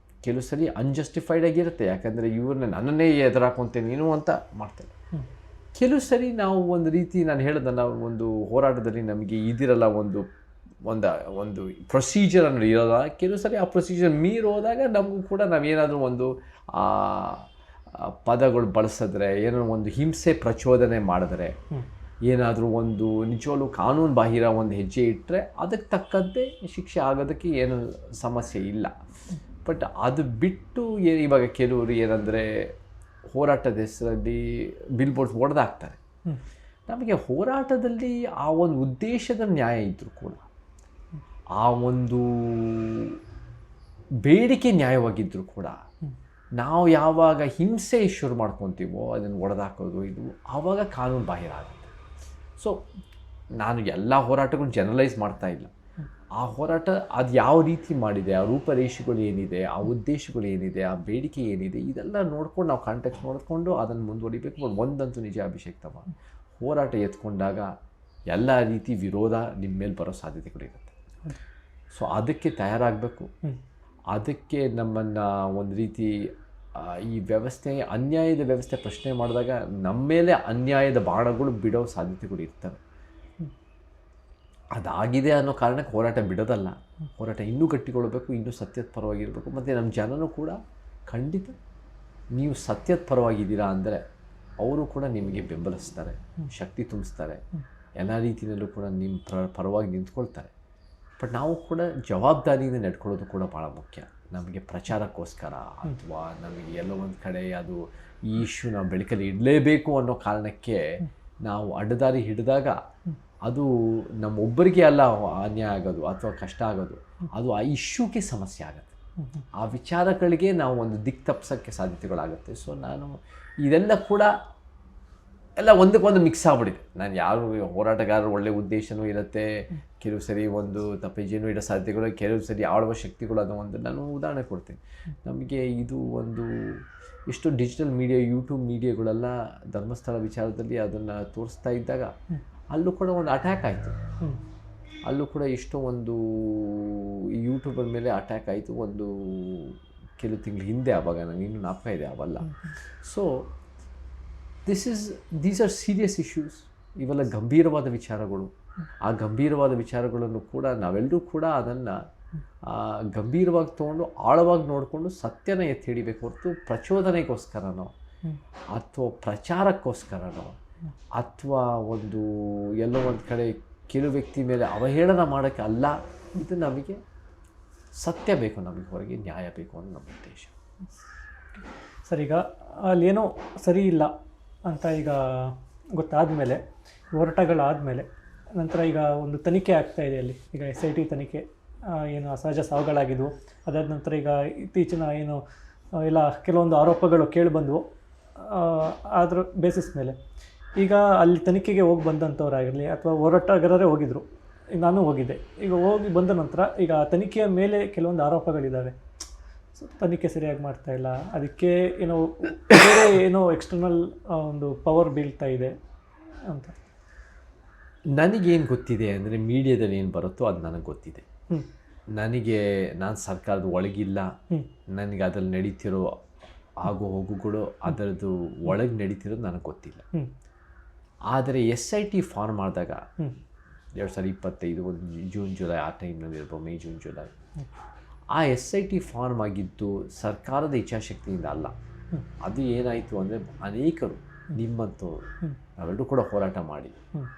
ಕೆಲವು ಸರಿ ಅನ್ಜಸ್ಟಿಫೈಡ್ ಆಗಿರುತ್ತೆ, ಯಾಕಂದರೆ ಇವ್ರನ್ನ ನನ್ನನ್ನೇ ಎದುರಾಕೊಂತೇನೆ ನೀನು ಅಂತ ಮಾಡ್ತೇನೆ. ಕೆಲವು ಸರಿ ನಾವು ಒಂದು ರೀತಿ ನಾನು ಹೇಳ್ದಲ್ಲ, ಒಂದು ಹೋರಾಟದಲ್ಲಿ ನಮಗೆ ಇದಿರಲ್ಲ, ಒಂದು ಪ್ರೊಸೀಜರ್ ಅನ್ನೋದು ಇರೋಲ್ಲ. ಕೆಲವು ಸರಿ ಆ ಪ್ರೊಸೀಜರ್ ಮೀರೋದಾಗ ನಮಗೂ ಕೂಡ ನಾವೇನಾದರೂ ಒಂದು ಪದಗಳು ಬಳಸಿದ್ರೆ, ಏನೋ ಒಂದು ಹಿಂಸೆ ಪ್ರಚೋದನೆ ಮಾಡಿದ್ರೆ, ಏನಾದರೂ ಒಂದು ನಿಜವಾಗ್ಲೂ ಕಾನೂನು ಬಾಹಿರ ಒಂದು ಹೆಜ್ಜೆ ಇಟ್ಟರೆ ಅದಕ್ಕೆ ತಕ್ಕಂತೆ ಶಿಕ್ಷೆ ಆಗೋದಕ್ಕೆ ಏನು ಸಮಸ್ಯೆ ಇಲ್ಲ. ಬಟ್ ಅದು ಬಿಟ್ಟು ಇವಾಗ ಕೆಲವರು ಏನಂದರೆ ಹೋರಾಟದ ಹೆಸರಲ್ಲಿ ಬಿಲ್ ಬೋರ್ಡ್ಸ್ ಒಡೆದಾಕ್ತಾರೆ. ನಮಗೆ ಹೋರಾಟದಲ್ಲಿ ಆ ಒಂದು ಉದ್ದೇಶದ ನ್ಯಾಯ ಇದ್ದರೂ ಕೂಡ, ಆ ಒಂದು ಬೇಡಿಕೆ ನ್ಯಾಯವಾಗಿದ್ದರೂ ಕೂಡ, ನಾವು ಯಾವಾಗ ಹಿಂಸೆ ಶುರು ಮಾಡ್ಕೊತೀವೋ ಅದನ್ನು ಒಡೆದಾಕೋದು ಇದು ಆವಾಗ ಕಾನೂನು ಬಾಹಿರ ಆಗುತ್ತೆ. ಸೊ ನಾನು ಎಲ್ಲ ಹೋರಾಟಗಳು ಜನರಲೈಸ್ ಮಾಡ್ತಾ ಇಲ್ಲ. ಆ ಹೋರಾಟ ಅದು ಯಾವ ರೀತಿ ಮಾಡಿದೆ, ಆ ರೂಪರೇಷೆಗಳು ಏನಿದೆ, ಆ ಉದ್ದೇಶಗಳು ಏನಿದೆ, ಆ ಬೇಡಿಕೆ ಏನಿದೆ, ಇದೆಲ್ಲ ನೋಡ್ಕೊಂಡು ನಾವು ಕಾಂಟ್ಯಾಕ್ಟ್ ನೋಡಿಕೊಂಡು ಅದನ್ನು ಮುಂದುವರಿಬೇಕು. ಒಂದಂತೂ ನಿಜ ಅಭಿಷೇಕ್ ತಮ್ಮ, ಹೋರಾಟ ಎತ್ಕೊಂಡಾಗ ಎಲ್ಲ ರೀತಿ ವಿರೋಧ ನಿಮ್ಮ ಮೇಲೆ ಬರೋ ಸಾಧ್ಯತೆಗಳಿರುತ್ತೆ. ಸೊ ಅದಕ್ಕೆ ತಯಾರಾಗಬೇಕು. ಅದಕ್ಕೆ ನಮ್ಮನ್ನು ಒಂದು ರೀತಿ ಈ ವ್ಯವಸ್ಥೆ, ಅನ್ಯಾಯದ ವ್ಯವಸ್ಥೆ ಪ್ರಶ್ನೆ ಮಾಡಿದಾಗ ನಮ್ಮ ಮೇಲೆ ಅನ್ಯಾಯದ ಬಾಣಗಳು ಬಿಡೋ ಸಾಧ್ಯತೆಗಳು ಇರ್ತವೆ. ಅದಾಗಿದೆ ಅನ್ನೋ ಕಾರಣಕ್ಕೆ ಹೋರಾಟ ಬಿಡೋದಲ್ಲ, ಹೋರಾಟ ಇನ್ನೂ ಗಟ್ಟಿಗೊಳ್ಳಬೇಕು, ಇನ್ನೂ ಸತ್ಯದ ಪರವಾಗಿರಬೇಕು. ಮತ್ತು ನಮ್ಮ ಜನನೂ ಕೂಡ ಖಂಡಿತ ನೀವು ಸತ್ಯದ ಪರವಾಗಿದ್ದೀರಾ ಅಂದರೆ ಅವರು ಕೂಡ ನಿಮಗೆ ಬೆಂಬಲಿಸ್ತಾರೆ, ಶಕ್ತಿ ತುಂಬಿಸ್ತಾರೆ, ಎಲ್ಲ ರೀತಿಯಲ್ಲೂ ಕೂಡ ನಿಮ್ಮ ಪರವಾಗಿ ನಿಂತ್ಕೊಳ್ತಾರೆ. ಬಟ್ ನಾವು ಕೂಡ ಜವಾಬ್ದಾರಿಯಿಂದ ನಡ್ಕೊಳ್ಳೋದು ಕೂಡ ಭಾಳ ಮುಖ್ಯ. ನಮಗೆ ಪ್ರಚಾರಕ್ಕೋಸ್ಕರ ಅಥವಾ ನಮಗೆ ಎಲ್ಲೋ ಒಂದು ಕಡೆ ಅದು ಈ ಇಶ್ಯೂ ನಾವು ಬೆಳಕಲ್ಲಿ ಇಡಲೇಬೇಕು ಅನ್ನೋ ಕಾರಣಕ್ಕೆ ನಾವು ಅಡ್ಡದಾರಿ ಹಿಡಿದಾಗ ಅದು ನಮ್ಮೊಬ್ಬರಿಗೆ ಅಲ್ಲ ಅನ್ಯಾಯ ಆಗೋದು ಅಥವಾ ಕಷ್ಟ ಆಗೋದು, ಅದು ಆ ಇಶ್ಯೂಗೆ ಸಮಸ್ಯೆ ಆಗುತ್ತೆ, ಆ ವಿಚಾರಗಳಿಗೆ ನಾವು ಒಂದು ದಿಕ್ಕು ತಪ್ಪಿಸೋಕ್ಕೆ ಸಾಧ್ಯತೆಗಳಾಗುತ್ತೆ. ಸೊ ನಾನು ಇದೆಲ್ಲ ಕೂಡ ಎಲ್ಲ ಒಂದಕ್ಕೊಂದು ಮಿಕ್ಸ್ ಆಗ್ಬಿಟ್ಟಿದೆ. ನಾನು ಯಾರು ಹೋರಾಟಗಾರರು ಒಳ್ಳೆ ಉದ್ದೇಶನೂ ಇರುತ್ತೆ, ಕೆಲವು ಸರಿ ಒಂದು ತಪ್ಪೇಜೇನೂ ಇಡೋ ಸಾಧ್ಯತೆಗಳು, ಕೆಲವು ಸರಿ ಆಳುವ ಶಕ್ತಿಗಳು ಅನ್ನೋ ಒಂದು ನಾನು ಉದಾಹರಣೆ ಕೊಡ್ತೀನಿ. ನಮಗೆ ಇದು ಒಂದು ಎಷ್ಟು ಡಿಜಿಟಲ್ ಮೀಡಿಯಾ, ಯೂಟ್ಯೂಬ್ ಮೀಡಿಯಾಗಳೆಲ್ಲ ಧರ್ಮಸ್ಥಳ ವಿಚಾರದಲ್ಲಿ ಅದನ್ನು ತೋರಿಸ್ತಾ ಇದ್ದಾಗ ಅಲ್ಲೂ ಕೂಡ ಒಂದು ಅಟ್ಯಾಕ್ ಆಯಿತು. ಅಲ್ಲೂ ಕೂಡ ಎಷ್ಟೋ ಒಂದು ಯೂಟ್ಯೂಬರ್ ಮೇಲೆ ಅಟ್ಯಾಕ್ ಆಯಿತು ಒಂದು ಕೆಲವು ತಿಂಗಳ ಹಿಂದೆ. ಆವಾಗ ನನಗೆ ಇನ್ನೂ ಜ್ಞಾಪಕ ಇದೆ ಅವೆಲ್ಲ. So these are serious issues. ಇವೆಲ್ಲ ಗಂಭೀರವಾದ ವಿಚಾರಗಳು. ಆ ಗಂಭೀರವಾದ ವಿಚಾರಗಳನ್ನು ಕೂಡ ನಾವೆಲ್ಲರೂ ಕೂಡ ಅದನ್ನು ಗಂಭೀರವಾಗಿ ತೊಗೊಂಡು ಆಳವಾಗಿ ನೋಡಿಕೊಂಡು ಸತ್ಯನ ಎತ್ತಿ ಹಿಡಿಬೇಕು ಹೊರತು ಪ್ರಚೋದನೆಗೋಸ್ಕರನೋ ಅಥವಾ ಪ್ರಚಾರಕ್ಕೋಸ್ಕರನೋ ಅಥವಾ ಒಂದು ಎಲ್ಲೋ ಒಂದು ಕಡೆ ಕೆಲವು ವ್ಯಕ್ತಿ ಮೇಲೆ ಅವಹೇಳನ ಮಾಡೋಕ್ಕೆ ಅಲ್ಲ. ಇದು ನಮಗೆ ಸತ್ಯ ಬೇಕು, ನಮಗೆ ಹೊರಗೆ ನ್ಯಾಯ ಬೇಕು ಅನ್ನೋ ನಮ್ಮ ಉದ್ದೇಶ. ಸರ್, ಈಗ ಅಲ್ಲೇನೋ ಸರಿ ಇಲ್ಲ ಅಂತ ಈಗ ಗೊತ್ತಾದ ಮೇಲೆ, ಹೋರಾಟಗಳಾದಮೇಲೆ ನಂತರ ಈಗ ಒಂದು ತನಿಖೆ ಆಗ್ತಾ ಇದೆ ಅಲ್ಲಿ. ಈಗ SIT ತನಿಖೆ, ಏನು ಅಸಹಜ ಸಾವುಗಳಾಗಿದ್ವು, ಅದಾದ ನಂತರ ಈಗ ಇತ್ತೀಚಿನ ಏನು ಎಲ್ಲ ಕೆಲವೊಂದು ಆರೋಪಗಳು ಕೇಳಿಬಂದವು. ಅದ್ರ ಬೇಸಿಸ್ ಮೇಲೆ ಈಗ ಅಲ್ಲಿ ತನಿಖೆಗೆ ಹೋಗಿ ಬಂದಂಥವ್ರಾಗಿರಲಿ ಅಥವಾ ಹೋರಾಟಗಾರರೇ ಹೋಗಿದ್ರು, ಈಗ ನಾನು ಹೋಗಿದ್ದೆ. ಈಗ ಹೋಗಿ ಬಂದ ನಂತರ ಈಗ ತನಿಖೆಯ ಮೇಲೆ ಕೆಲವೊಂದು ಆರೋಪಗಳಿದ್ದಾವೆ. ಸೊ ತನಿಖೆ ಸರಿಯಾಗಿ ಮಾಡ್ತಾ ಇಲ್ಲ, ಅದಕ್ಕೆ ಏನೋ ಬೇರೆ ಏನೋ ಎಕ್ಸ್ಟರ್ನಲ್ ಒಂದು ಪವರ್ ಬೀಳ್ತಾ ಇದೆ ಅಂತ. ನನಗೇನು ಗೊತ್ತಿದೆ ಅಂದರೆ, ಮೀಡಿಯಾದಲ್ಲಿ ಏನು ಬರುತ್ತೋ ಅದು ನನಗೆ ಗೊತ್ತಿದೆ. ನಾನು ಸರ್ಕಾರದ ಒಳಗಿಲ್ಲ, ನನಗೆ ಅದ್ರಲ್ಲಿ ನಡೀತಿರೋ ಆಗು ಹೋಗುಗಳು ಅದರದ್ದು ಒಳಗೆ ನಡೀತಿರೋದು ನನಗೆ ಗೊತ್ತಿಲ್ಲ. ಆದರೆ SIT ಫಾರ್ಮ್ ಮಾಡಿದಾಗ 2025 ಒಂದು ಜೂನ್ ಜುಲೈ ಆ ಟೈಮ್ನಲ್ಲಿ ಇರ್ಬೋದು, ಮೇ ಜೂನ್ ಜುಲೈ, ಆ SIT ಫಾರ್ಮ್ ಆಗಿದ್ದು ಸರ್ಕಾರದ ಇಚ್ಛಾಶಕ್ತಿಯಿಂದ ಅಲ್ಲ. ಅದು ಏನಾಯಿತು ಅಂದರೆ, ಅನೇಕರು ನಿಮ್ಮಂಥವ್ರು ನಾವೆಲ್ಲರೂ ಕೂಡ ಹೋರಾಟ ಮಾಡಿ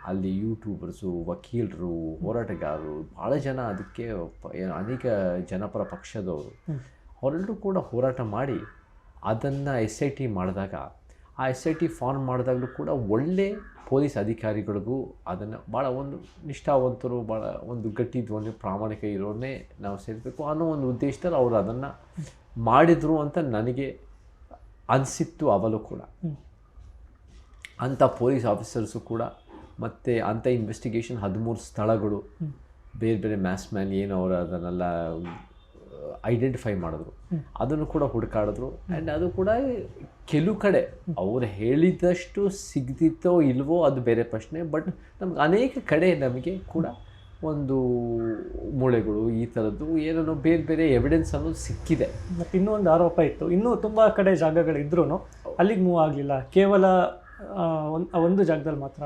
ಅಲ್ಲಿ ಯೂಟ್ಯೂಬರ್ಸು, ವಕೀಲರು, ಹೋರಾಟಗಾರರು, ಭಾಳ ಜನ ಅದಕ್ಕೆ ಅನೇಕ ಜನಪರ ಪಕ್ಷದವರು ಅವರೆಲ್ಲರೂ ಕೂಡ ಹೋರಾಟ ಮಾಡಿ ಅದನ್ನು SIT ಮಾಡಿದಾಗ, ಆ SIT ಫಾರ್ಮ್ ಮಾಡಿದಾಗಲೂ ಕೂಡ ಒಳ್ಳೆ ಪೊಲೀಸ್ ಅಧಿಕಾರಿಗಳಿಗೂ ಅದನ್ನು ಭಾಳ ಒಂದು ನಿಷ್ಠಾವಂತರು, ಭಾಳ ಒಂದು ಗಟ್ಟಿ ಧ್ವನಿ, ಪ್ರಾಮಾಣಿಕ ಇರೋನೇ ನಾವು ಸೇರಬೇಕು ಅನ್ನೋ ಒಂದು ಉದ್ದೇಶದಲ್ಲಿ ಅವರು ಅದನ್ನು ಮಾಡಿದರು ಅಂತ ನನಗೆ ಅನಿಸಿತ್ತು. ಅವಲು ಕೂಡ ಅಂಥ ಪೊಲೀಸ್ ಆಫೀಸರ್ಸು ಕೂಡ ಮತ್ತು ಅಂಥ ಇನ್ವೆಸ್ಟಿಗೇಷನ್ 13 ಸ್ಥಳಗಳು ಬೇರೆ ಬೇರೆ ಮ್ಯಾಸ್ ಮ್ಯಾನ್ ಏನು ಅವರು ಅದನ್ನೆಲ್ಲ ಐಡೆಂಟಿಫೈ ಮಾಡಿದ್ರು, ಅದನ್ನು ಕೂಡ ಹುಡುಕಾಡಿದ್ರು. ಆ್ಯಂಡ್ ಅದು ಕೂಡ ಕೆಲವು ಕಡೆ ಅವ್ರು ಹೇಳಿದಷ್ಟು ಸಿಗ್ದಿತ್ತೋ ಇಲ್ವೋ ಅದು ಬೇರೆ ಪ್ರಶ್ನೆ. ಬಟ್ ನಮ್ಗೆ ಅನೇಕ ಕಡೆ ನಮಗೆ ಕೂಡ ಒಂದು ಮೂಳೆಗಳು ಈ ಥರದ್ದು ಏನೇನೋ ಬೇರೆ ಬೇರೆ ಎವಿಡೆನ್ಸ್ ಅನ್ನೋದು ಸಿಕ್ಕಿದೆ. ಮತ್ತು ಇನ್ನೊಂದು ಆರೋಪ ಇತ್ತು, ಇನ್ನೂ ತುಂಬ ಕಡೆ ಜಾಗಗಳಿದ್ರೂ ಅಲ್ಲಿಗೆ ಮೂವ್ ಆಗಲಿಲ್ಲ, ಕೇವಲ ಒಂದು ಜಾಗದಲ್ಲಿ ಮಾತ್ರ.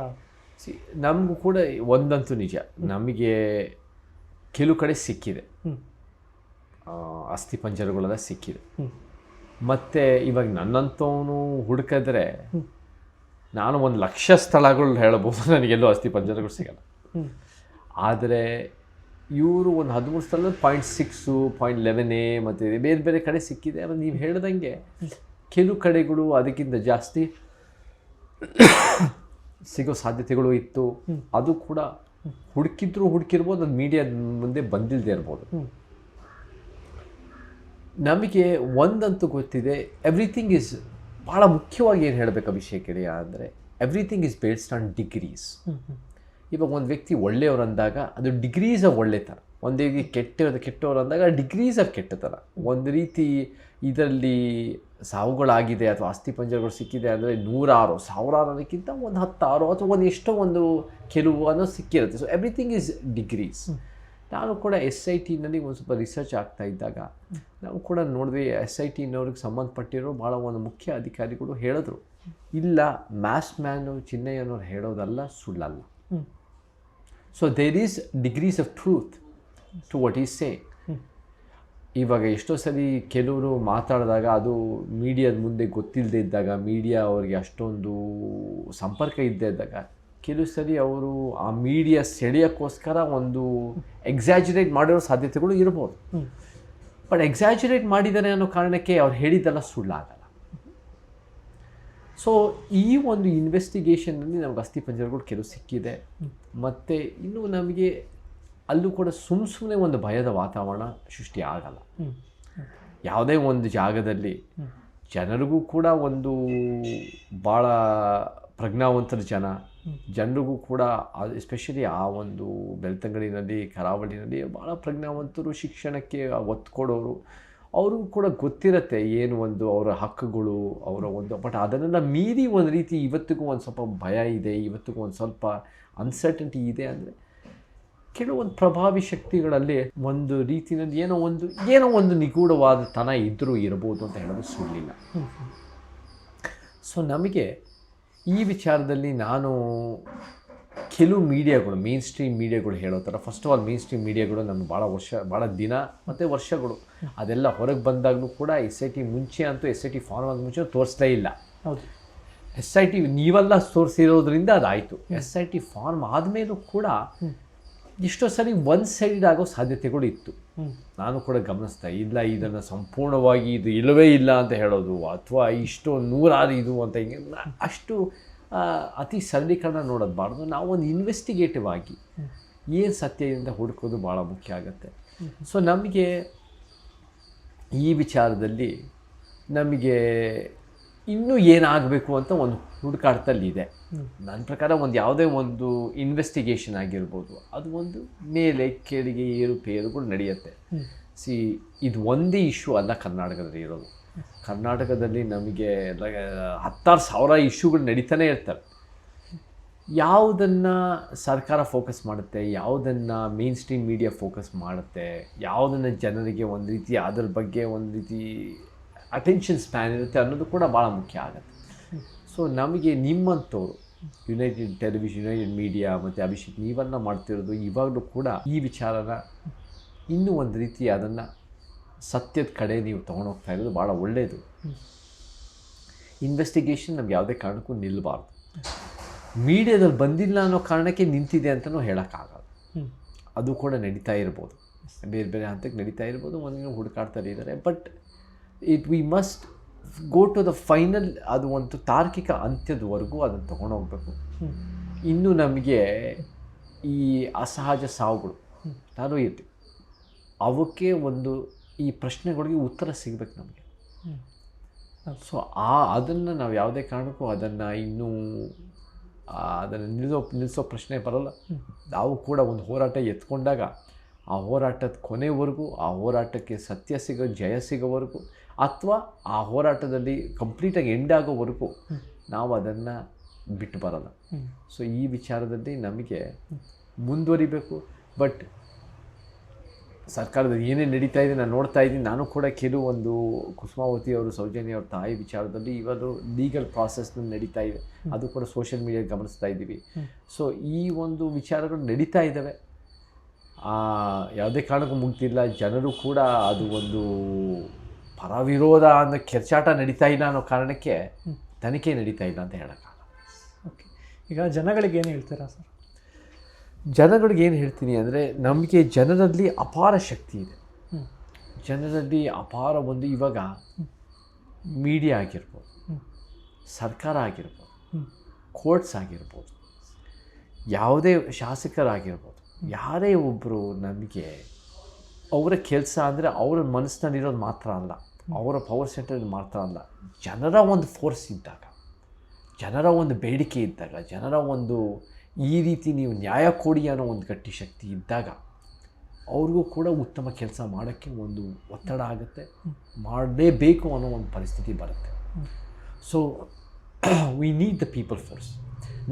ನಮಗೂ ಕೂಡ ಒಂದಂತೂ ನಿಜ, ನಮಗೆ ಕೆಲವು ಕಡೆ ಸಿಕ್ಕಿದೆ, ಅಸ್ಥಿ ಪಂಜರಗಳೆಲ್ಲ ಸಿಕ್ಕಿದೆ. ಮತ್ತು ಇವಾಗ ನನ್ನಂಥವನು ಹುಡುಕಿದ್ರೆ ನಾನು 1,00,000 ಸ್ಥಳಗಳು ಹೇಳಬಹುದು, ನನಗೆಲ್ಲೂ ಅಸ್ಥಿ ಪಂಜರಗಳು ಸಿಗಲ್ಲ. ಆದರೆ ಇವರು ಒಂದು 13 ಸ್ಥಳದಲ್ಲಿ 0.6, 0.11 ಮತ್ತು ಬೇರೆ ಬೇರೆ ಕಡೆ ಸಿಕ್ಕಿದೆ. ಆಮೇಲೆ ನೀವು ಹೇಳ್ದಂಗೆ ಕೆಲವು ಕಡೆಗಳು ಅದಕ್ಕಿಂತ ಜಾಸ್ತಿ ಸಿಗೋ ಸಾಧ್ಯತೆಗಳು ಇತ್ತು. ಅದು ಕೂಡ ಹುಡುಕಿರ್ಬೋದು, ಅದು ಮೀಡಿಯಾದ ಮುಂದೆ ಬಂದಿಲ್ಲದೆ ಇರ್ಬೋದು. ನಮಗೆ ಒಂದಂತೂ ಗೊತ್ತಿದೆ, ಎವ್ರಿಥಿಂಗ್ ಈಸ್ ಭಾಳ ಮುಖ್ಯವಾಗಿ ಏನು ಹೇಳಬೇಕು ಅಭಿಷೇಕ್ ಗೆಳೆಯ ಅಂದರೆ, everything is based on degrees. ಇವಾಗ ಒಂದು ವ್ಯಕ್ತಿ ಒಳ್ಳೆಯವರು ಅಂದಾಗ ಅದು ಡಿಗ್ರೀಸ್ ಆಫ್ ಒಳ್ಳೆತನ, ಒಂದು ಕೆಟ್ಟವರು ಅಂದಾಗ ಡಿಗ್ರೀಸ್ ಆಫ್ ಕೆಟ್ಟತನ. ಒಂದು ರೀತಿ ಇದರಲ್ಲಿ ಸಾವುಗಳಾಗಿದೆ ಅಥವಾ ಅಸ್ಥಿಪಂಜರಗಳು ಸಿಕ್ಕಿದೆ ಅಂದರೆ 100 ಸಾವಿರಾರು ಅನ್ನೋಕ್ಕಿಂತ ಒಂದು 10 ಅಥವಾ ಒಂದು ಎಷ್ಟೋ ಒಂದು ಕೆಲವು ಅನ್ನೋದು ಸಿಕ್ಕಿರುತ್ತೆ. So everything is degrees. ನಾನು ಕೂಡ SITನಲ್ಲಿ ಒಂದು ಸ್ವಲ್ಪ ರಿಸರ್ಚ್ ಆಗ್ತಾ ಇದ್ದಾಗ ನಾವು ಕೂಡ ನೋಡಿದ್ವಿ, SITನವ್ರಿಗೆ ಸಂಬಂಧಪಟ್ಟಿರೋ ಭಾಳ ಒಂದು ಮುಖ್ಯ ಅಧಿಕಾರಿಗಳು ಹೇಳಿದ್ರು, ಇಲ್ಲ ಮ್ಯಾಥ್ಸ್ ಮ್ಯಾನು ಚಿನ್ನಯ್ಯನವ್ರು ಹೇಳೋದಲ್ಲ, ಸುಳ್ಳಲ್ಲ. So there is degrees of truth to what is say. ಇವಾಗ ಎಷ್ಟೋ ಸಲ ಕೆಲವರು ಮಾತಾಡಿದಾಗ ಅದು ಮೀಡಿಯಾದ ಮುಂದೆ ಗೊತ್ತಿಲ್ಲದೆ ಇದ್ದಾಗ, ಮೀಡಿಯಾ ಅವರಿಗೆ ಅಷ್ಟೊಂದು ಸಂಪರ್ಕ ಇದ್ದೇ ಇದ್ದಾಗ, ಕೆಲವು ಸರಿ ಅವರು ಆ ಮೀಡಿಯಾ ಸೆಳೆಯೋಕ್ಕೋಸ್ಕರ ಒಂದು ಎಕ್ಸಾಜುರೇಟ್ ಮಾಡಿರೋ ಸಾಧ್ಯತೆಗಳು ಇರ್ಬೋದು. ಬಟ್ ಎಕ್ಸಾಜುರೇಟ್ ಮಾಡಿದ್ದಾರೆ ಅನ್ನೋ ಕಾರಣಕ್ಕೆ ಅವ್ರು ಹೇಳಿದ್ದೆಲ್ಲ ಸುಳ್ಳಾಗಲ್ಲ. ಸೊ ಈ ಒಂದು ಇನ್ವೆಸ್ಟಿಗೇಷನ್ನಲ್ಲಿ ನಮ್ಗೆ ಅಸ್ಥಿಪಂಜರಗಳು ಕೆಲವು ಸಿಕ್ಕಿದೆ. ಮತ್ತು ಇನ್ನು ನಮಗೆ ಅಲ್ಲೂ ಕೂಡ ಸುಮ್ಮನೆ ಒಂದು ಭಯದ ವಾತಾವರಣ ಸೃಷ್ಟಿ ಆಗಲ್ಲ. ಯಾವುದೇ ಒಂದು ಜಾಗದಲ್ಲಿ ಜನರಿಗೂ ಕೂಡ ಒಂದು ಭಾಳ ಪ್ರಜ್ಞಾವಂತರ ಜನರಿಗೂ ಕೂಡ ಎಸ್ಪೆಷಲಿ ಆ ಒಂದು ಬೆಳ್ತಂಗಡಿನಲ್ಲಿ, ಕರಾವಳಿನಲ್ಲಿ ಭಾಳ ಪ್ರಜ್ಞಾವಂತರು, ಶಿಕ್ಷಣಕ್ಕೆ ಒತ್ತು ಕೊಡೋರು, ಅವ್ರಿಗೂ ಕೂಡ ಗೊತ್ತಿರುತ್ತೆ ಏನು ಒಂದು ಅವರ ಹಕ್ಕುಗಳು, ಅವರ ಒಂದು. ಬಟ್ ಅದನ್ನೆಲ್ಲ ಮೀರಿ ಒಂದು ರೀತಿ ಇವತ್ತಿಗೂ ಒಂದು ಸ್ವಲ್ಪ ಭಯ ಇದೆ, ಇವತ್ತಿಗೂ ಒಂದು ಸ್ವಲ್ಪ ಅನ್ಸರ್ಟನಿಟಿ ಇದೆ. ಅಂದರೆ ಕೆಲವೊಂದು ಪ್ರಭಾವಿ ಶಕ್ತಿಗಳಲ್ಲಿ ಒಂದು ರೀತಿಯಲ್ಲಿ ಏನೋ ಒಂದು ನಿಗೂಢವಾದ ತನ ಇದ್ದರೂ ಇರ್ಬೋದು ಅಂತ ಹೇಳೋದು ಸುಳ್ಳಿಲ್ಲ. ಸೊ ನಮಗೆ ಈ ವಿಚಾರದಲ್ಲಿ ನಾನು ಕೆಲವು ಮೀಡಿಯಾಗಳು, ಮೇನ್ ಸ್ಟ್ರೀಮ್ ಮೀಡಿಯಾಗಳು ಹೇಳೋ ಥರ, first of all main stream ಮೀಡಿಯಾಗಳು ನಮ್ಗೆ ಭಾಳ ದಿನ ಮತ್ತು ವರ್ಷಗಳು ಅದೆಲ್ಲ ಹೊರಗೆ ಬಂದಾಗಲೂ ಕೂಡ SIT ಮುಂಚೆ ಅಂತೂ SIT ಫಾರ್ಮ್ ಆದ ಮುಂಚೆ ತೋರಿಸ್ಲೇ ಇಲ್ಲ. ಹೌದು, SIT ನೀವೆಲ್ಲ ತೋರಿಸಿರೋದ್ರಿಂದ ಅದಾಯಿತು. SIT ಫಾರ್ಮ್ ಆದಮೇಲೂ ಕೂಡ ಎಷ್ಟೋ ಸರಿ ಒನ್ ಸೈಡ್ ಆಗೋ ಸಾಧ್ಯತೆಗಳು ಇತ್ತು. ನಾನು ಕೂಡ ಗಮನಿಸ್ತಾ ಇಲ್ಲ, ಇದನ್ನು ಸಂಪೂರ್ಣವಾಗಿ ಇದು ಇಲ್ಲವೇ ಇಲ್ಲ ಅಂತ ಹೇಳೋದು, ಅಥವಾ ಇಷ್ಟು 100 ಇದು ಅಂತ ಹಿಂಗೆ ಅಷ್ಟು ಅತಿ ಸರಳೀಕರಣ ನೋಡೋದ್ಬಾರ್ದು. ನಾವು ಒಂದು ಇನ್ವೆಸ್ಟಿಗೇಟಿವ್ ಆಗಿ ಏನು ಸತ್ಯದಿಂದ ಹುಡುಕೋದು ಭಾಳ ಮುಖ್ಯ ಆಗುತ್ತೆ. ಸೊ ನಮಗೆ ಈ ವಿಚಾರದಲ್ಲಿ ನಮಗೆ ಇನ್ನೂ ಏನಾಗಬೇಕು ಅಂತ ಒಂದು ಹುಡುಕಾಟದಲ್ಲಿದೆ. ನನ್ನ ಪ್ರಕಾರ ಒಂದು ಯಾವುದೇ ಒಂದು ಇನ್ವೆಸ್ಟಿಗೇಷನ್ ಆಗಿರ್ಬೋದು, ಅದು ಒಂದು ಮೇಲೆ ಕೆಳಗೆ ಏರುಪೇರುಗಳು ನಡೆಯುತ್ತೆ. ಇದು ಒಂದೇ ಇಶ್ಯೂ ಅಲ್ಲ ಕರ್ನಾಟಕದಲ್ಲಿ ಇರೋದು. ಕರ್ನಾಟಕದಲ್ಲಿ ನಮಗೆ 10,000 ಇಶ್ಯೂಗಳು ನಡೀತಾನೆ ಇರ್ತವೆ. ಯಾವುದನ್ನು ಸರ್ಕಾರ ಫೋಕಸ್ ಮಾಡುತ್ತೆ, ಯಾವುದನ್ನು ಮೇನ್ ಸ್ಟ್ರೀಮ್ ಮೀಡಿಯಾ ಫೋಕಸ್ ಮಾಡುತ್ತೆ, ಯಾವುದನ್ನು ಜನರಿಗೆ ಒಂದು ರೀತಿ ಅದರ ಬಗ್ಗೆ ಒಂದು ರೀತಿ ಅಟೆನ್ಷನ್ ಸ್ಪ್ಯಾನ್ ಇರುತ್ತೆ ಅನ್ನೋದು ಕೂಡ ಭಾಳ ಮುಖ್ಯ ಆಗುತ್ತೆ. ಸೊ ನಮಗೆ ನಿಮ್ಮಂಥವ್ರು ಯುನೈಟೆಡ್ ಟೆಲಿವಿಷನ್, ಯುನೈಟೆಡ್ ಮೀಡಿಯಾ ಮತ್ತು ಅಭಿಷೇಕ್ ನೀವೆಲ್ಲ ಮಾಡ್ತಿರೋದು ಇವಾಗಲೂ ಕೂಡ ಈ ವಿಚಾರನ ಇನ್ನೂ ಒಂದು ರೀತಿ ಅದನ್ನು ಸತ್ಯದ ಕಡೆ ನೀವು ತೊಗೊಂಡೋಗ್ತಾ ಇರೋದು ಭಾಳ ಒಳ್ಳೆಯದು. ಇನ್ವೆಸ್ಟಿಗೇಷನ್ ನಮ್ಗೆ ಯಾವುದೇ ಕಾರಣಕ್ಕೂ ನಿಲ್ಲಬಾರ್ದು. ಮೀಡಿಯಾದಲ್ಲಿ ಬಂದಿಲ್ಲ ಅನ್ನೋ ಕಾರಣಕ್ಕೆ ನಿಂತಿದೆ ಅಂತಲೂ ಹೇಳೋಕ್ಕಾಗಲ್ಲ. ಅದು ಕೂಡ ನಡೀತಾ ಇರ್ಬೋದು, ಬೇರೆ ಬೇರೆ ಹಂತಕ್ಕೆ ನಡೀತಾ ಇರ್ಬೋದು, ಒಂದಿನ ಹುಡುಕಾಡ್ತಾರೆ ಇದ್ದಾರೆ. But we must go to the final, ಅದು ಒಂದು ತಾರ್ಕಿಕ ಅಂತ್ಯದವರೆಗೂ ಅದನ್ನು ತೊಗೊಂಡೋಗ್ಬೇಕು. ಇನ್ನು ನಮಗೆ ಈ ಅಸಹಜ ಸಾವುಗಳು ನಾನು ಇರ್ತೀವಿ, ಅವಕ್ಕೆ ಒಂದು ಈ ಪ್ರಶ್ನೆಗಳಿಗೆ ಉತ್ತರ ಸಿಗಬೇಕು ನಮಗೆ. ಸೊ ಅದನ್ನು ನಾವು ಯಾವುದೇ ಕಾರಣಕ್ಕೂ ಅದನ್ನು ಇನ್ನೂ ಅದನ್ನು ನಿಲ್ಲಿಸೋ ಪ್ರಶ್ನೆ ಬರೋಲ್ಲ. ನಾವು ಕೂಡ ಒಂದು ಹೋರಾಟ ಎತ್ಕೊಂಡಾಗ ಆ ಹೋರಾಟದ ಕೊನೆವರೆಗೂ, ಆ ಹೋರಾಟಕ್ಕೆ ಸತ್ಯ ಜಯ ಸಿಗೋವರೆಗೂ, ಅಥವಾ ಆ ಹೋರಾಟದಲ್ಲಿ ಕಂಪ್ಲೀಟಾಗಿ ಎಂಡ್ ಆಗೋವರೆಗೂ ನಾವು ಅದನ್ನು ಬಿಟ್ಟು ಬರೋಲ್ಲ. ಸೊ ಈ ವಿಚಾರದಲ್ಲಿ ನಮಗೆ ಮುಂದುವರಿಬೇಕು. ಬಟ್ ಸರ್ಕಾರದ ಏನೇನು ನಡೀತಾ ಇದೆ ನಾನು ನೋಡ್ತಾ ಇದ್ದೀನಿ. ನಾನು ಕೂಡ ಕೆಲವೊಂದು ಕುಸುಮಾವತಿ ಅವರು, ಸೌಜನ್ಯ ಅವ್ರ ತಾಯಿ ವಿಚಾರದಲ್ಲಿ ಇವಾಗ ಲೀಗಲ್ ಪ್ರಾಸೆಸ್ನ ನಡೀತಾ ಇದೆ, ಅದು ಕೂಡ ಸೋಷಿಯಲ್ ಮೀಡಿಯಾ ಗಮನಿಸ್ತಾ ಇದ್ದೀವಿ. ಸೊ ಈ ಒಂದು ವಿಚಾರಗಳು ನಡೀತಾ ಇದ್ದಾವೆ, ಯಾವುದೇ ಕಾರಣಕ್ಕೂ ಮುಗ್ತಿಲ್ಲ. ಜನರು ಕೂಡ ಅದು ಒಂದು ಪರವಿರೋಧ ಅನ್ನೋ ಕೆರ್ಚಾಟ ನಡೀತಾ ಇಲ್ಲ ಅನ್ನೋ ಕಾರಣಕ್ಕೆ ತನಿಖೆ ನಡೀತಾ ಇಲ್ಲ ಅಂತ ಹೇಳೋಕ್ಕಾಗಲ್ಲ. ಓಕೆ, ಈಗ ಜನಗಳಿಗೆ ಏನು ಹೇಳ್ತೀರಾ ಸರ್? ಜನಗಳಿಗೆ ಏನು ಹೇಳ್ತೀನಿ ಅಂದರೆ, ನಮಗೆ ಜನರಲ್ಲಿ ಅಪಾರ ಶಕ್ತಿ ಇದೆ. ಜನರಲ್ಲಿ ಅಪಾರ ಒಂದು ಇವಾಗ ಮೀಡಿಯಾ ಆಗಿರ್ಬೋದು, ಸರ್ಕಾರ ಆಗಿರ್ಬೋದು, ಕೋರ್ಟ್ಸ್ ಆಗಿರ್ಬೋದು, ಯಾವುದೇ ಶಾಸಕರಾಗಿರ್ಬೋದು, ಯಾರೇ ಒಬ್ಬರು ನಮಗೆ ಅವರ ಕೆಲಸ ಅಂದರೆ ಅವರ ಮನಸ್ಸಿನಲ್ಲಿರೋದು ಮಾತ್ರ ಅಲ್ಲ, ಅವರ ಪವರ್ ಸೆಂಟರ್ ಮಾತ್ರ ಅಲ್ಲ, ಜನರ ಒಂದು ಫೋರ್ಸ್ ಇದ್ದಾಗ, ಜನರ ಒಂದು ಬೇಡಿಕೆ ಇದ್ದಾಗ, ಜನರ ಒಂದು ಈ ರೀತಿ ನೀವು ನ್ಯಾಯ ಕೊಡಿ ಅನ್ನೋ ಒಂದು ಗಟ್ಟಿ ಶಕ್ತಿ ಇದ್ದಾಗ ಅವ್ರಿಗೂ ಕೂಡ ಉತ್ತಮ ಕೆಲಸ ಮಾಡೋಕ್ಕೆ ಒಂದು ಒತ್ತಡ ಆಗುತ್ತೆ, ಮಾಡಲೇಬೇಕು ಅನ್ನೋ ಒಂದು ಪರಿಸ್ಥಿತಿ ಬರುತ್ತೆ. So we need the people force.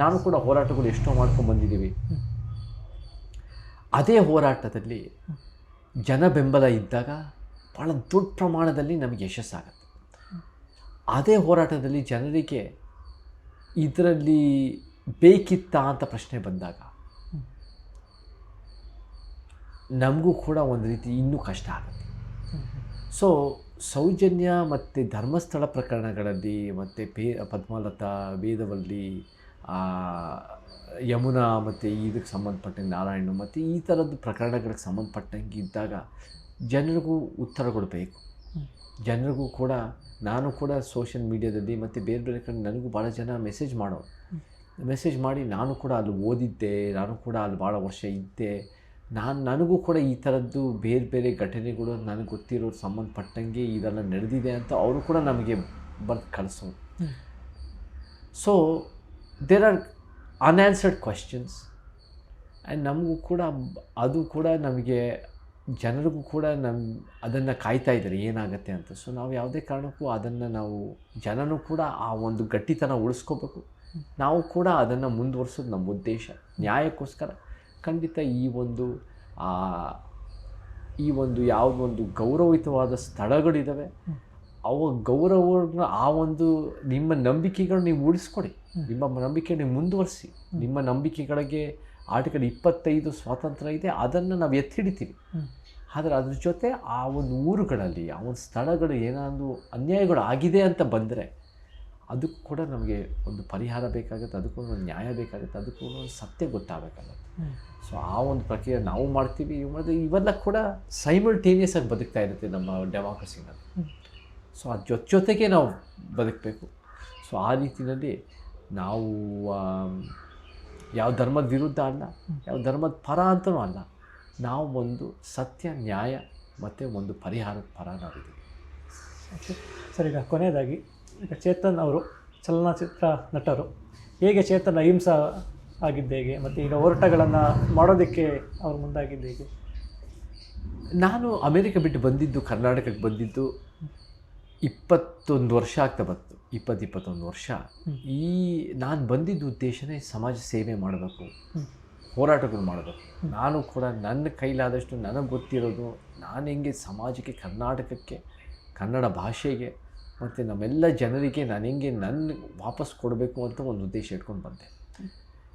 ನಾನು ಕೂಡ ಹೋರಾಟಗಳು ಎಷ್ಟೋ ಮಾಡ್ಕೊಂಡು ಬಂದಿದ್ದೀವಿ. ಅದೇ ಹೋರಾಟದಲ್ಲಿ ಜನ ಬೆಂಬಲ ಇದ್ದಾಗ ಭಾಳ ದೊಡ್ಡ ಪ್ರಮಾಣದಲ್ಲಿ ನಮಗೆ ಯಶಸ್ಸಾಗುತ್ತೆ. ಅದೇ ಹೋರಾಟದಲ್ಲಿ ಜನರಿಗೆ ಇದರಲ್ಲಿ ಬೇಕಿತ್ತಾ ಅಂತ ಪ್ರಶ್ನೆ ಬಂದಾಗ ನಮಗೂ ಕೂಡ ಒಂದು ರೀತಿ ಇನ್ನೂ ಕಷ್ಟ ಆಗುತ್ತೆ. ಸೊ ಸೌಜನ್ಯ ಮತ್ತು ಧರ್ಮಸ್ಥಳ ಪ್ರಕರಣಗಳಲ್ಲಿ ಮತ್ತು ಪದ್ಮಲತಾ, ವೇದವಲ್ಲಿ, ಯಮುನಾ ಮತ್ತು ಇದಕ್ಕೆ ಸಂಬಂಧಪಟ್ಟಂಗೆ ನಾರಾಯಣ ಮತ್ತು ಈ ಥರದ್ದು ಪ್ರಕರಣಗಳಿಗೆ ಸಂಬಂಧಪಟ್ಟಂಗೆ ಇದ್ದಾಗ ಜನರಿಗೂ ಉತ್ತರಗಳು ಬೇಕು. ಜನರಿಗೂ ಕೂಡ ನಾನು ಕೂಡ ಸೋಷಿಯಲ್ ಮೀಡಿಯಾದಲ್ಲಿ ಮತ್ತು ಬೇರೆ ಬೇರೆ ಕಡೆ ನನಗೂ ಭಾಳ ಜನ ಮೆಸೇಜ್ ಮಾಡಿ ನಾನು ಕೂಡ ಅಲ್ಲಿ ಓದಿದ್ದೆ, ನಾನು ಕೂಡ ಅಲ್ಲಿ ಭಾಳ ವರ್ಷ ಇದ್ದೆ, ನನಗೂ ಕೂಡ ಈ ಥರದ್ದು ಬೇರೆ ಬೇರೆ ಘಟನೆಗಳು ನನಗೆ ಗೊತ್ತಿರೋರು ಸಂಬಂಧಪಟ್ಟಂಗೆ ಇದೆಲ್ಲ ನಡೆದಿದೆ ಅಂತ ಅವರು ಕೂಡ ನಮಗೆ ಬರೆದು ಕಳಿಸೋರು. So there are unanswered questions and ನಮಗೂ ಕೂಡ ಅದು ಕೂಡ ನಮಗೆ ಜನರಿಗೂ ಕೂಡ ಅದನ್ನು ಕಾಯ್ತಾ ಇದ್ದಾರೆ ಏನಾಗುತ್ತೆ ಅಂತ. ಸೊ ನಾವು ಯಾವುದೇ ಕಾರಣಕ್ಕೂ ಅದನ್ನು ನಾವು ಜನನೂ ಕೂಡ ಆ ಒಂದು ಗಟ್ಟಿತನ ಉಳಿಸ್ಕೋಬೇಕು. ನಾವು ಕೂಡ ಅದನ್ನು ಮುಂದುವರ್ಸೋದು ನಮ್ಮ ಉದ್ದೇಶ. ನ್ಯಾಯಕ್ಕೋಸ್ಕರ ಖಂಡಿತ ಈ ಒಂದು ಯಾವುದೊಂದು ಗೌರವಯುತವಾದ ಸ್ಥಳಗಳಿದ್ದಾವೆ, ಅವು ಗೌರವಗಳನ್ನ ಆ ಒಂದು ನಿಮ್ಮ ನಂಬಿಕೆಗಳು ನೀವು ಉಳಿಸ್ಕೊಡಿ, ನಿಮ್ಮ ನಂಬಿಕೆ ನೀವು ಮುಂದುವರಿಸಿ. ನಿಮ್ಮ ನಂಬಿಕೆಗಳಿಗೆ ಆರ್ಟಿಕಲ್ 25 ಸ್ವಾತಂತ್ರ್ಯ ಇದೆ, ಅದನ್ನು ನಾವು ಎತ್ತಿ ಹಿಡಿತೀವಿ. ಆದರೆ ಅದ್ರ ಜೊತೆ ಆ ಒಂದು ಊರುಗಳಲ್ಲಿ, ಆ ಒಂದು ಸ್ಥಳಗಳು ಏನಾದರೂ ಅನ್ಯಾಯಗಳು ಆಗಿದೆ ಅಂತ ಬಂದರೆ ಅದಕ್ಕೂ ಕೂಡ ನಮಗೆ ಒಂದು ಪರಿಹಾರ ಬೇಕಾಗುತ್ತೆ, ಅದಕ್ಕೂ ಒಂದು ನ್ಯಾಯ ಬೇಕಾಗುತ್ತೆ, ಅದಕ್ಕೂ ಒಂದು ಸತ್ಯ ಗೊತ್ತಾಗಬೇಕಾಗುತ್ತೆ. ಸೊ ಆ ಒಂದು ಪ್ರಕ್ರಿಯೆ ನಾವು ಮಾಡ್ತೀವಿ. ಮತ್ತು ಇವೆಲ್ಲ ಕೂಡ ಸೈಮಲ್ಟೇನಿಯಸ್ ಆಗಿ ಬದುಕ್ತಾ ಇರುತ್ತೆ ನಮ್ಮ ಡೆಮಾಕ್ರಸಿನಲ್ಲಿ. ಸೊ ಅದ್ರ ಜೊತೆಗೆ ನಾವು ಬದುಕಬೇಕು. ಸೊ ಆ ರೀತಿಯಲ್ಲಿ ನಾವು ಯಾವ ಧರ್ಮದ ವಿರುದ್ಧ ಅಲ್ಲ, ಯಾವ ಧರ್ಮದ ಪರ ಅಂತಲೂ ಅಲ್ಲ, ನಾವು ಒಂದು ಸತ್ಯ, ನ್ಯಾಯ ಮತ್ತು ಒಂದು ಪರಿಹಾರದ ಪರ ನಾವಿದ್ದೀವಿ. ಸರ್, ಈಗ ಕೊನೆಯದಾಗಿ ಈಗ ಚೇತನ್ ಅವರು ಚಲನಚಿತ್ರ ನಟರು, ಹೇಗೆ ಚೇತನ್ ಅಹಿಂಸಾ ಆಗಿದ್ದು ಹೇಗೆ, ಮತ್ತು ಈಗ ಹೋರಾಟಗಳನ್ನು ಮಾಡೋದಕ್ಕೆ ಅವ್ರು ಮುಂದಾಗಿದ್ದು ಹೇಗೆ? ನಾನು ಅಮೇರಿಕ ಬಿಟ್ಟು ಬಂದಿದ್ದು, ಕರ್ನಾಟಕಕ್ಕೆ ಬಂದಿದ್ದು 21 ವರ್ಷ ಆಗ್ತಾ ಬಂತು. 21 ವರ್ಷ. ನಾನು ಬಂದಿದ್ದ ಉದ್ದೇಶನೇ ಸಮಾಜ ಸೇವೆ ಮಾಡಬೇಕು, ಹೋರಾಟಗಳು ಮಾಡಬೇಕು. ನಾನು ಕೂಡ ನನ್ನ ಕೈಲಾದಷ್ಟು ನನಗೆ ಗೊತ್ತಿರೋದು ನಾನು ಹೆಂಗೆ ಸಮಾಜಕ್ಕೆ, ಕರ್ನಾಟಕಕ್ಕೆ, ಕನ್ನಡ ಭಾಷೆಗೆ ಮತ್ತು ನಮ್ಮೆಲ್ಲ ಜನರಿಗೆ ನಾನು ಹೆಂಗೆ ವಾಪಸ್ ಕೊಡಬೇಕು ಅಂತ ಒಂದು ಉದ್ದೇಶ ಇಟ್ಕೊಂಡು ಬಂದೆ.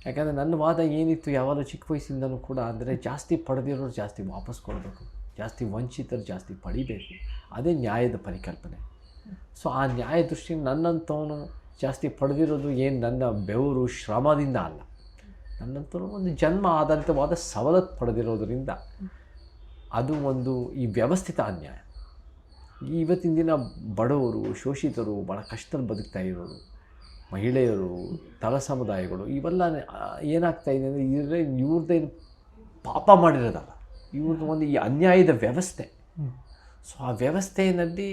ಯಾಕಂದರೆ ನನ್ನ ವಾದ ಏನಿತ್ತು ಯಾವಾಗಲೂ ಚಿಕ್ಕ ವಯಸ್ಸಿಂದನೂ ಕೂಡ, ಅಂದರೆ ಜಾಸ್ತಿ ಪಡೆದಿರೋರು ಜಾಸ್ತಿ ವಾಪಸ್ ಕೊಡಬೇಕು, ಜಾಸ್ತಿ ವಂಚಿತರು ಜಾಸ್ತಿ ಪಡಿಬೇಕು, ಅದೇ ನ್ಯಾಯದ ಪರಿಕಲ್ಪನೆ. ಸೊ ಆ ನ್ಯಾಯ ದೃಷ್ಟಿಯಿಂದ ನನ್ನಂಥವನು ಜಾಸ್ತಿ ಪಡೆದಿರೋದು ಏನು ನನ್ನ ಬೆವರು ಶ್ರಮದಿಂದ ಅಲ್ಲ, ನನ್ನಂಥವನು ಒಂದು ಜನ್ಮ ಆಧಾರಿತವಾದ ಸವಲತ್ತು ಪಡೆದಿರೋದರಿಂದ ಅದು ಒಂದು ಈ ವ್ಯವಸ್ಥಿತ ಅನ್ಯಾಯ. ಇವತ್ತಿನ ದಿನ ಬಡವರು, ಶೋಷಿತರು, ಭಾಳ ಕಷ್ಟದಲ್ಲಿ ಬದುಕ್ತಾ ಇರೋರು, ಮಹಿಳೆಯರು, ತಳ ಸಮುದಾಯಗಳು, ಇವೆಲ್ಲ ಏನಾಗ್ತಾಯಿದೆ ಅಂದರೆ ಇವ್ರದ್ದೇನು ಪಾಪ ಮಾಡಿರೋದಲ್ಲ, ಇವ್ರದ್ದು ಒಂದು ಈ ಅನ್ಯಾಯದ ವ್ಯವಸ್ಥೆ. ಸೊ ಆ ವ್ಯವಸ್ಥೆಯಲ್ಲಿ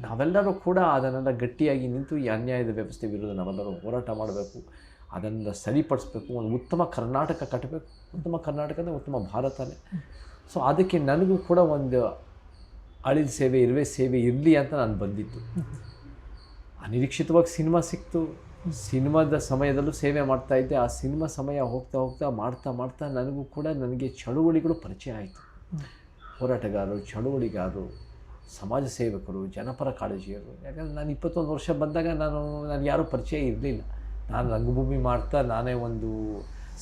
ನಾವೆಲ್ಲರೂ ಕೂಡ ಅದನ್ನೆಲ್ಲ ಗಟ್ಟಿಯಾಗಿ ನಿಂತು ಈ ಅನ್ಯಾಯದ ವ್ಯವಸ್ಥೆ ವಿರುದ್ಧ ನಾವೆಲ್ಲರೂ ಹೋರಾಟ ಮಾಡಬೇಕು, ಅದನ್ನು ಸರಿಪಡಿಸ್ಬೇಕು, ಒಂದು ಉತ್ತಮ ಕರ್ನಾಟಕ ಕಟ್ಟಬೇಕು. ಉತ್ತಮ ಕರ್ನಾಟಕನೇ ಉತ್ತಮ ಭಾರತನೇ. ಸೊ ಅದಕ್ಕೆ ನನಗೂ ಕೂಡ ಒಂದು ಅಳಿದ ಸೇವೆ, ಇರುವೆ ಸೇವೆ ಇರಲಿ ಅಂತ ನಾನು ಬಂದಿದ್ದು. ಅನಿರೀಕ್ಷಿತವಾಗಿ ಸಿನಿಮಾ ಸಿಕ್ತು, ಸಿನಿಮಾದ ಸಮಯದಲ್ಲೂ ಸೇವೆ ಮಾಡ್ತಾಯಿದ್ದೆ. ಆ ಸಿನಿಮಾ ಸಮಯ ಹೋಗ್ತಾ ಹೋಗ್ತಾ ಮಾಡ್ತಾ ನನಗೂ ಕೂಡ ನನಗೆ ಚಳುವಳಿಗಳು ಪರಿಚಯ ಆಯಿತು. ಹೋರಾಟಗಾರರು, ಚಳುವಳಿಗಾರರು, ಸಮಾಜ ಸೇವಕರು, ಜನಪರ ಕಾಳಜಿಯರು. ಯಾಕಂದರೆ ನಾನು 21 ವರ್ಷ ಬಂದಾಗ ನಾನು ಯಾರೂ ಪರಿಚಯ ಇರಲಿಲ್ಲ. ನಾನು ರಂಗಭೂಮಿ ಮಾಡ್ತಾ ನಾನೇ ಒಂದು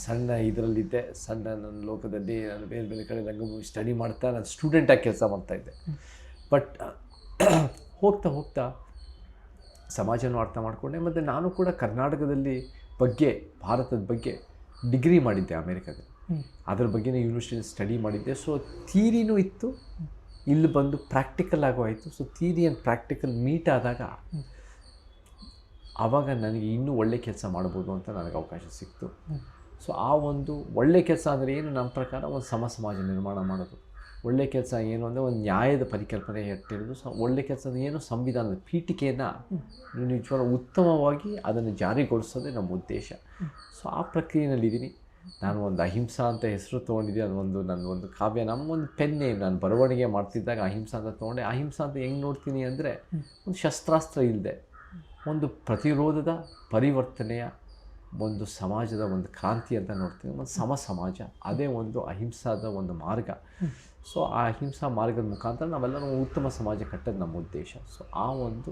ಸಣ್ಣ ಇದರಲ್ಲಿದ್ದೆ, ಸಣ್ಣ ನನ್ನ ಲೋಕದಲ್ಲಿ. ನಾನು ಬೇರೆ ಬೇರೆ ಕಡೆ ರಂಗಭೂಮಿ ಸ್ಟಡಿ ಮಾಡ್ತಾ ನಾನು ಸ್ಟೂಡೆಂಟಾಗಿ ಕೆಲಸ ಮಾಡ್ತಾಯಿದ್ದೆ. ಬಟ್ ಹೋಗ್ತಾ ಸಮಾಜನೂ ಅರ್ಥ ಮಾಡಿಕೊಂಡೆ. ಮತ್ತು ನಾನು ಕೂಡ ಕರ್ನಾಟಕದಲ್ಲಿ ಬಗ್ಗೆ, ಭಾರತದ ಬಗ್ಗೆ ಡಿಗ್ರಿ ಮಾಡಿದ್ದೆ ಅಮೇರಿಕಾದಲ್ಲಿ. ಅದ್ರ ಬಗ್ಗೆನೇ ಯೂನಿವರ್ಸಿಟಿಯಲ್ಲಿ ಸ್ಟಡಿ ಮಾಡಿದ್ದೆ. ಸೊ ಥಿಯರಿನೂ ಇತ್ತು, ಇಲ್ಲಿ ಬಂದು ಪ್ರಾಕ್ಟಿಕಲ್ ಆಗೋ ಆಯಿತು. So theory and practical meet ಆದಾಗ ಆವಾಗ ನನಗೆ ಇನ್ನೂ ಒಳ್ಳೆ ಕೆಲಸ ಮಾಡ್ಬೋದು ಅಂತ ನನಗೆ ಅವಕಾಶ ಸಿಕ್ತು. ಸೊ ಆ ಒಂದು ಒಳ್ಳೆ ಕೆಲಸ ಅಂದರೆ ಏನು, ನಮ್ಮ ಪ್ರಕಾರ ಒಂದು ಸಮಾಜ ನಿರ್ಮಾಣ ಮಾಡೋದು. ಒಳ್ಳೆ ಕೆಲಸ ಏನು ಅಂದರೆ ಒಂದು ನ್ಯಾಯದ ಪರಿಕಲ್ಪನೆ ಇಟ್ಟಿರೋದು. ಒಳ್ಳೆ ಕೆಲಸ ಏನು, ಸಂವಿಧಾನದ ಪೀಠಿಕೆಯನ್ನು ನಿಜವಾದ ಉತ್ತಮವಾಗಿ ಅದನ್ನು ಜಾರಿಗೊಳಿಸೋದೇ ನಮ್ಮ ಉದ್ದೇಶ. ಸೊ ಆ ಪ್ರಕ್ರಿಯೆಯಲ್ಲಿದ್ದೀನಿ. ನಾನು ಒಂದು ಅಹಿಂಸಾ ಅಂತ ಹೆಸರು ತೊಗೊಂಡಿದ್ದೆ. ಅದೊಂದು ನನ್ನೊಂದು ಕಾವ್ಯ, ನಮ್ಮೊಂದು ಪೆನ್ನೇ, ನಾನು ಬರವಣಿಗೆ ಮಾಡ್ತಿದ್ದಾಗ ಅಹಿಂಸಾ ಅಂತ ತೊಗೊಂಡೆ. ಅಹಿಂಸಾ ಅಂತ ಹೆಂಗೆ ನೋಡ್ತೀನಿ ಅಂದರೆ ಒಂದು ಶಸ್ತ್ರಾಸ್ತ್ರ ಇಲ್ಲದೆ ಒಂದು ಪ್ರತಿರೋಧದ ಪರಿವರ್ತನೆಯ ಒಂದು ಸಮಾಜದ ಒಂದು ಕ್ರಾಂತಿ ಅಂತ ನೋಡ್ತೀನಿ. ಒಂದು ಸಮಾಜ, ಅದೇ ಒಂದು ಅಹಿಂಸಾದ ಒಂದು ಮಾರ್ಗ. ಸೊ ಆ ಅಹಿಂಸಾ ಮಾರ್ಗದ ಮುಖಾಂತರ ನಾವೆಲ್ಲರೂ ಉತ್ತಮ ಸಮಾಜ ಕಟ್ಟೋದು ನಮ್ಮ ಉದ್ದೇಶ. ಸೊ ಆ ಒಂದು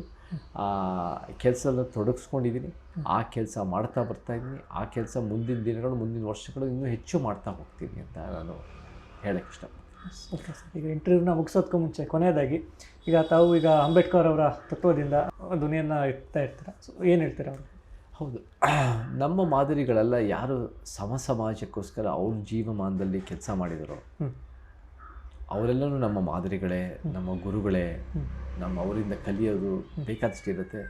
ಕೆಲಸದಲ್ಲಿ ತೊಡಗಿಸ್ಕೊಂಡಿದ್ದೀನಿ. ಆ ಕೆಲಸ ಮಾಡ್ತಾ ಬರ್ತಾಯಿದ್ದೀನಿ. ಆ ಕೆಲಸ ಮುಂದಿನ ದಿನಗಳು, ಮುಂದಿನ ವರ್ಷಗಳು ಇನ್ನೂ ಹೆಚ್ಚು ಮಾಡ್ತಾ ಹೋಗ್ತೀನಿ ಅಂತ ನಾನು ಹೇಳೋಕ್ಕೆ ಇಷ್ಟಪಡ್ತೀನಿ. ಓಕೆ ಸರ್, ಈಗ ಇಂಟರ್ವ್ಯೂನ ಮುಗಿಸೋದಕ್ಕೂ ಮುಂಚೆ ಕೊನೆಯದಾಗಿ ಈಗ ತಾವು ಈಗ ಅಂಬೇಡ್ಕರ್ ಅವರ ತತ್ವದಿಂದ ಧ್ವನಿಯನ್ನು ಇಡ್ತಾ ಇರ್ತೀರ, ಸೊ ಏನು ಹೇಳ್ತೀರ ಅವರು? ಹೌದು, ನಮ್ಮ ಮಾದರಿಗಳೆಲ್ಲ ಯಾರು ಸಮಾಜಕ್ಕೋಸ್ಕರ ಅವ್ರ ಜೀವಮಾನದಲ್ಲಿ ಕೆಲಸ ಮಾಡಿದರೋ ಅವರೆಲ್ಲರೂ ನಮ್ಮ ಮಾದರಿಗಳೇ, ನಮ್ಮ ಗುರುಗಳೇ. ನಮ್ಮ ಅವರಿಂದ ಕಲಿಯೋದು ಬೇಕಾದಷ್ಟು ಇರುತ್ತೆ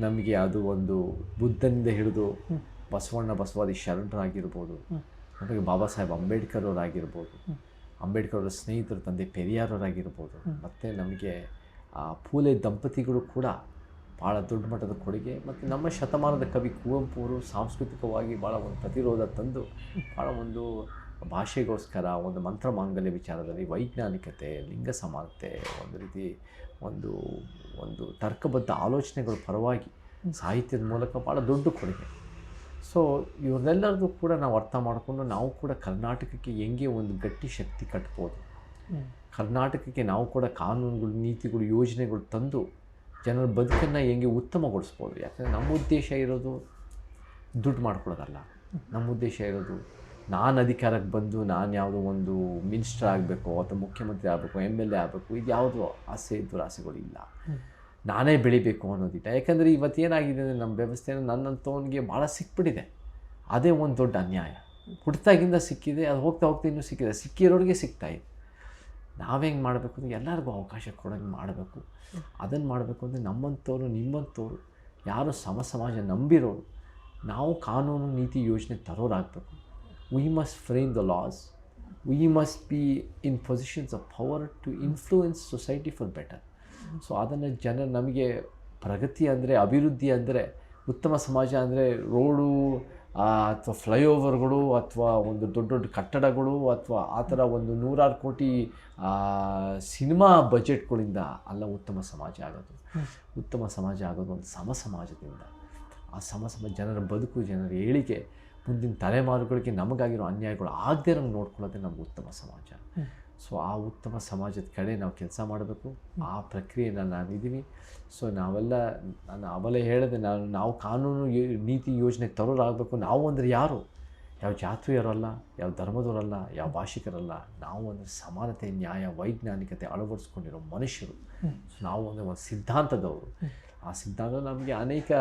ನಮಗೆ. ಅದು ಒಂದು ಬುದ್ಧನಿಂದ ಹಿಡಿದು ಬಸವಾದಿ ಶರಣರಾಗಿರ್ಬೋದು, ನಮಗೆ ಬಾಬಾ ಸಾಹೇಬ್ ಅಂಬೇಡ್ಕರ್ ಅವರಾಗಿರ್ಬೋದು, ಅಂಬೇಡ್ಕರ್ ಅವರ ಸ್ನೇಹಿತರು ತಂದೆ ಪೆರಿಯಾರವರಾಗಿರ್ಬೋದು, ಮತ್ತು ನಮಗೆ ಫೂಲೆ ದಂಪತಿಗಳು ಕೂಡ ಭಾಳ ದೊಡ್ಡ ಮಟ್ಟದ ಕೊಡುಗೆ. ಮತ್ತು ನಮ್ಮ ಶತಮಾನದ ಕವಿ ಕುವೆಂಪು ಅವರು ಸಾಂಸ್ಕೃತಿಕವಾಗಿ ಭಾಳ ಒಂದು ಪ್ರತಿರೋಧ ತಂದು ಭಾಳ ಒಂದು ಭಾಷೆಗೋಸ್ಕರ, ಒಂದು ಮಂತ್ರ ಮಾಂಗಲ್ಯ ವಿಚಾರದಲ್ಲಿ, ವೈಜ್ಞಾನಿಕತೆ, ಲಿಂಗ ಸಮಾನತೆ, ಒಂದು ರೀತಿ ಒಂದು ತರ್ಕಬದ್ಧ ಆಲೋಚನೆಗಳ ಪರವಾಗಿ ಸಾಹಿತ್ಯದ ಮೂಲಕ ಭಾಳ ದೊಡ್ಡ ಕೊಡುಗೆ. ಸೊ ಇವ್ರನ್ನೆಲ್ಲರದು ಕೂಡ ನಾವು ಅರ್ಥ ಮಾಡಿಕೊಂಡು ನಾವು ಕೂಡ ಕರ್ನಾಟಕಕ್ಕೆ ಹೆಂಗೆ ಒಂದು ಗಟ್ಟಿ ಶಕ್ತಿ ಕಟ್ಬೋದು, ಕರ್ನಾಟಕಕ್ಕೆ ನಾವು ಕೂಡ ಕಾನೂನುಗಳು, ನೀತಿಗಳು, ಯೋಜನೆಗಳು ತಂದು ಜನರ ಬದುಕನ್ನು ಹೆಂಗೆ ಉತ್ತಮಗೊಳಿಸ್ಬೋದು. ಯಾಕಂದರೆ ನಮ್ಮ ಉದ್ದೇಶ ಇರೋದು ದುಡ್ಡು ಮಾಡ್ಕೊಳ್ಳೋದಲ್ಲ. ನಮ್ಮ ಉದ್ದೇಶ ಇರೋದು ನಾನು ಅಧಿಕಾರಕ್ಕೆ ಬಂದು ನಾನು ಯಾವುದೋ ಒಂದು ಮಿನಿಸ್ಟರ್ ಆಗಬೇಕು ಅಥವಾ ಮುಖ್ಯಮಂತ್ರಿ ಆಗಬೇಕು, MLA ಆಗಬೇಕು, ಇದು ಯಾವುದೋ ಆಸೆ ದುರಾಸೆಗಳಿಲ್ಲ. ನಾನೇ ಬೆಳಿಬೇಕು ಅನ್ನೋದಿಲ್ಲ. ಯಾಕಂದರೆ ಇವತ್ತೇನಾಗಿದೆ ಅಂದರೆ ನಮ್ಮ ವ್ಯವಸ್ಥೆನ ನನ್ನಂಥವನಿಗೆ ಭಾಳ ಸಿಕ್ಬಿಟ್ಟಿದೆ. ಅದೇ ಒಂದು ದೊಡ್ಡ ಅನ್ಯಾಯ. ಹುಟ್ಟಿದಾಗಿಂದ ಸಿಕ್ಕಿದೆ, ಅದು ಹೋಗ್ತಾ ಇನ್ನೂ ಸಿಕ್ಕಿದೆ, ಸಿಕ್ಕಿರೋರಿಗೆ ಸಿಗ್ತಾಯಿದೆ. ನಾವೇಂಗೆ ಮಾಡಬೇಕು ಅಂದರೆ ಎಲ್ಲರಿಗೂ ಅವಕಾಶ ಕೊಡೋಂಗೆ ಮಾಡಬೇಕು. ಅದನ್ನು ಮಾಡಬೇಕು ಅಂದರೆ ನಮ್ಮಂಥವ್ರು, ನಿಮ್ಮಂಥವ್ರು ಯಾರು ಸಮಾಜ ನಂಬಿರೋರು ನಾವು ಕಾನೂನು ನೀತಿ ಯೋಜನೆ ತರೋರಾಗಬೇಕು. We must frame the laws. We must be in positions of power to influence society for better. So ಅದನ್ನು ಜನರು ನಮಗೆ ಪ್ರಗತಿ ಅಂದರೆ, ಅಭಿವೃದ್ಧಿ ಅಂದರೆ, ಉತ್ತಮ ಸಮಾಜ ಅಂದರೆ ರೋಡು ಅಥವಾ ಫ್ಲೈಓವರ್ಗಳು ಅಥವಾ ಒಂದು ದೊಡ್ಡ ದೊಡ್ಡ ಕಟ್ಟಡಗಳು ಅಥವಾ ಆ ಥರ ಒಂದು 100 ಕೋಟಿ ಸಿನಿಮಾ ಬಜೆಟ್ಗಳಿಂದ ಅಲ್ಲ ಉತ್ತಮ ಸಮಾಜ ಆಗೋದು. ಉತ್ತಮ ಸಮಾಜ ಆಗೋದು ಒಂದು ಸಮಾಜದಿಂದ. ಆ ಸಮಾಜ ಜನರ ಬದುಕು, ಜನರ ಏಳಿಗೆ, ಮುಂದಿನ ತಲೆಮಾರುಗಳಿಗೆ ನಮಗಾಗಿರೋ ಅನ್ಯಾಯಗಳು ಆಗದೇ ಇರೋಂಗೆ ನೋಡ್ಕೊಳ್ಳೋದೇ ನಮ್ಗೆ ಉತ್ತಮ ಸಮಾಜ. ಸೊ ಆ ಉತ್ತಮ ಸಮಾಜದ ಕಡೆ ನಾವು ಕೆಲಸ ಮಾಡಬೇಕು. ಆ ಪ್ರಕ್ರಿಯೆನ ನಾನಿದ್ದೀವಿ. ಸೊ ನಾವೆಲ್ಲ, ನಾನು ಆಮೇಲೆ ಹೇಳಿದೆ, ನಾವು ಕಾನೂನು ನೀತಿ ಯೋಜನೆ ತರೋರಾಗಬೇಕು. ನಾವು ಅಂದರೆ ಯಾರು? ಯಾವ ಜಾತಿಯವರಲ್ಲ, ಯಾವ ಧರ್ಮದವರಲ್ಲ, ಯಾವ ಭಾಷಿಕರಲ್ಲ. ನಾವು ಅಂದರೆ ಸಮಾನತೆ, ನ್ಯಾಯ, ವೈಜ್ಞಾನಿಕತೆ ಅಳವಡಿಸ್ಕೊಂಡಿರೋ ಮನುಷ್ಯರು. ಸೊ ನಾವು ಅಂದರೆ ಒಂದು ಸಿದ್ಧಾಂತದವರು. ಆ ಸಿದ್ಧಾಂತ ನಮಗೆ ಅನೇಕ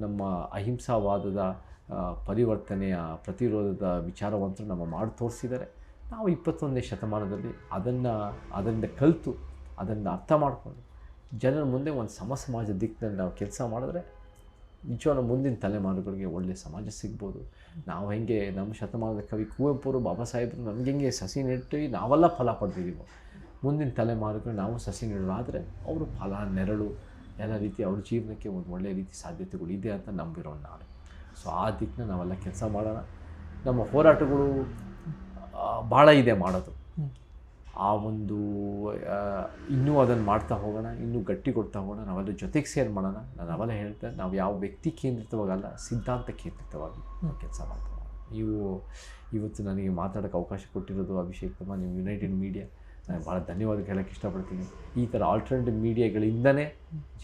ನಮ್ಮ ಅಹಿಂಸಾವಾದದ ಪರಿವರ್ತನೆಯ, ಪ್ರತಿರೋಧದ ವಿಚಾರವಂತರು ನಮ್ಮ ಮಾಡಿ ತೋರಿಸಿದ್ದಾರೆ. ನಾವು 21ನೇ ಶತಮಾನದಲ್ಲಿ ಅದರಿಂದ ಕಲಿತು, ಅದನ್ನು ಅರ್ಥ ಮಾಡಿಕೊಂಡು ಜನರ ಮುಂದೆ ಒಂದು ಸಮಾಜ ದಿಕ್ಕಿನಲ್ಲಿ ನಾವು ಕೆಲಸ ಮಾಡಿದ್ರೆ ನಿಜವಾದ ಮುಂದಿನ ತಲೆಮಾರುಗಳಿಗೆ ಒಳ್ಳೆಯ ಸಮಾಜ ಸಿಗ್ಬೋದು. ನಾವು ಹೆಂಗೆ ನಮ್ಮ ಶತಮಾನದ ಕವಿ ಕುವೆಂಪು, ಬಾಬಾ ಸಾಹೇಬರು ನಮ್ಗೆ ಹೆಂಗೆ ಸಸಿ ನೆಟ್ಟು ನಾವೆಲ್ಲ ಫಲ ಪಡೆದಿದ್ದೀವೋ, ಮುಂದಿನ ತಲೆಮಾರುಗಳು ನಾವು ಸಸಿ ನೆಡೋದಾದರೆ ಅವರು ಫಲ, ನೆರಳು ಎಲ್ಲ ರೀತಿ ಅವ್ರ ಜೀವನಕ್ಕೆ ಒಂದು ಒಳ್ಳೆಯ ರೀತಿ ಸಾಧ್ಯತೆಗಳು ಇದೆ ಅಂತ ನಂಬಿರೋ ನಾನು. ಸೊ ಆ ದಿಕ್ಕನ್ನ ನಾವೆಲ್ಲ ಕೆಲಸ ಮಾಡೋಣ. ನಮ್ಮ ಹೋರಾಟಗಳು ಭಾಳ ಇದೆ ಮಾಡೋದು. ಆ ಒಂದು ಇನ್ನೂ ಅದನ್ನು ಮಾಡ್ತಾ ಹೋಗೋಣ, ಇನ್ನೂ ಗಟ್ಟಿ ಕೊಡ್ತಾ ಹೋಗೋಣ. ನಾವೆಲ್ಲ ಜೊತೆಗೆ ಸೇರಿ ಮಾಡೋಣ. ನಾನು ಅವೆಲ್ಲ ಹೇಳ್ತೇನೆ, ನಾವು ಯಾವ ವ್ಯಕ್ತಿ ಕೇಂದ್ರಿತವಾಗಲ್ಲ, ಸಿದ್ಧಾಂತ ಕೇಂದ್ರಿತವಾಗಿ ಕೆಲಸ ಮಾಡ್ತಾ ಹೋಗೋಣ. ನೀವು ಇವತ್ತು ನನಗೆ ಮಾತಾಡೋಕ್ಕೆ ಅವಕಾಶ ಕೊಟ್ಟಿರೋದು ಅಭಿಷೇಕ್ ಕುಮಾರ್, ನೀವು ಯುನೈಟೆಡ್ ಮೀಡಿಯಾ, ನಾನು ಭಾಳ ಧನ್ಯವಾದ ಹೇಳೋಕ್ಕೆ ಇಷ್ಟಪಡ್ತೀನಿ. ಈ ಥರ ಆಲ್ಟರ್ನೇಟಿವ್ ಮೀಡಿಯಾಗಳಿಂದನೇ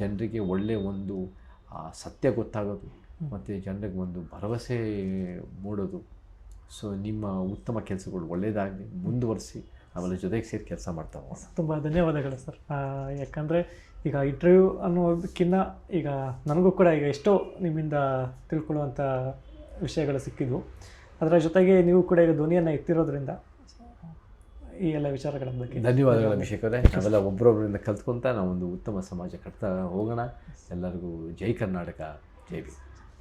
ಜನರಿಗೆ ಒಳ್ಳೆಯ ಒಂದು ಸತ್ಯ ಗೊತ್ತಾಗೋದು ಮತ್ತು ಜನರಿಗೆ ಒಂದು ಭರವಸೆ ಮೂಡೋದು. ಸೊ ನಿಮ್ಮ ಉತ್ತಮ ಕೆಲಸಗಳು ಒಳ್ಳೆಯದಾಗಲಿ, ಮುಂದುವರಿಸಿ. ನಾವೆಲ್ಲ ಜೊತೆಗೆ ಸೇರಿ ಕೆಲಸ ಮಾಡ್ತಾ ಹೋಗೋಣ. ತುಂಬ ಧನ್ಯವಾದಗಳು ಸರ್. ಯಾಕಂದರೆ ಈಗ ಇಂಟರ್ವ್ಯೂ ಅನ್ನೋದಕ್ಕಿಂತ ಈಗ ನನಗೂ ಕೂಡ ಈಗ ಎಷ್ಟೋ ನಿಮ್ಮಿಂದ ತಿಳ್ಕೊಳ್ಳುವಂಥ ವಿಷಯಗಳು ಸಿಕ್ಕಿದ್ವು. ಅದರ ಜೊತೆಗೆ ನೀವು ಕೂಡ ಈಗ ಧ್ವನಿಯನ್ನು ಎತ್ತಿರೋದ್ರಿಂದ ಈ ಎಲ್ಲ ವಿಚಾರಗಳ ಬಗ್ಗೆ. ಧನ್ಯವಾದಗಳು ಅಭಿಷೇಕ್ ಅವರೇ. ನಾವೆಲ್ಲ ಒಬ್ಬರೊಬ್ಬರಿಂದ ಕಲ್ತ್ಕೊಂತ ನಾವೊಂದು ಉತ್ತಮ ಸಮಾಜ ಕಟ್ತಾ ಹೋಗೋಣ. ಎಲ್ಲರಿಗೂ ಜೈ ಕರ್ನಾಟಕ, ಜೈ ಭೀಮ್.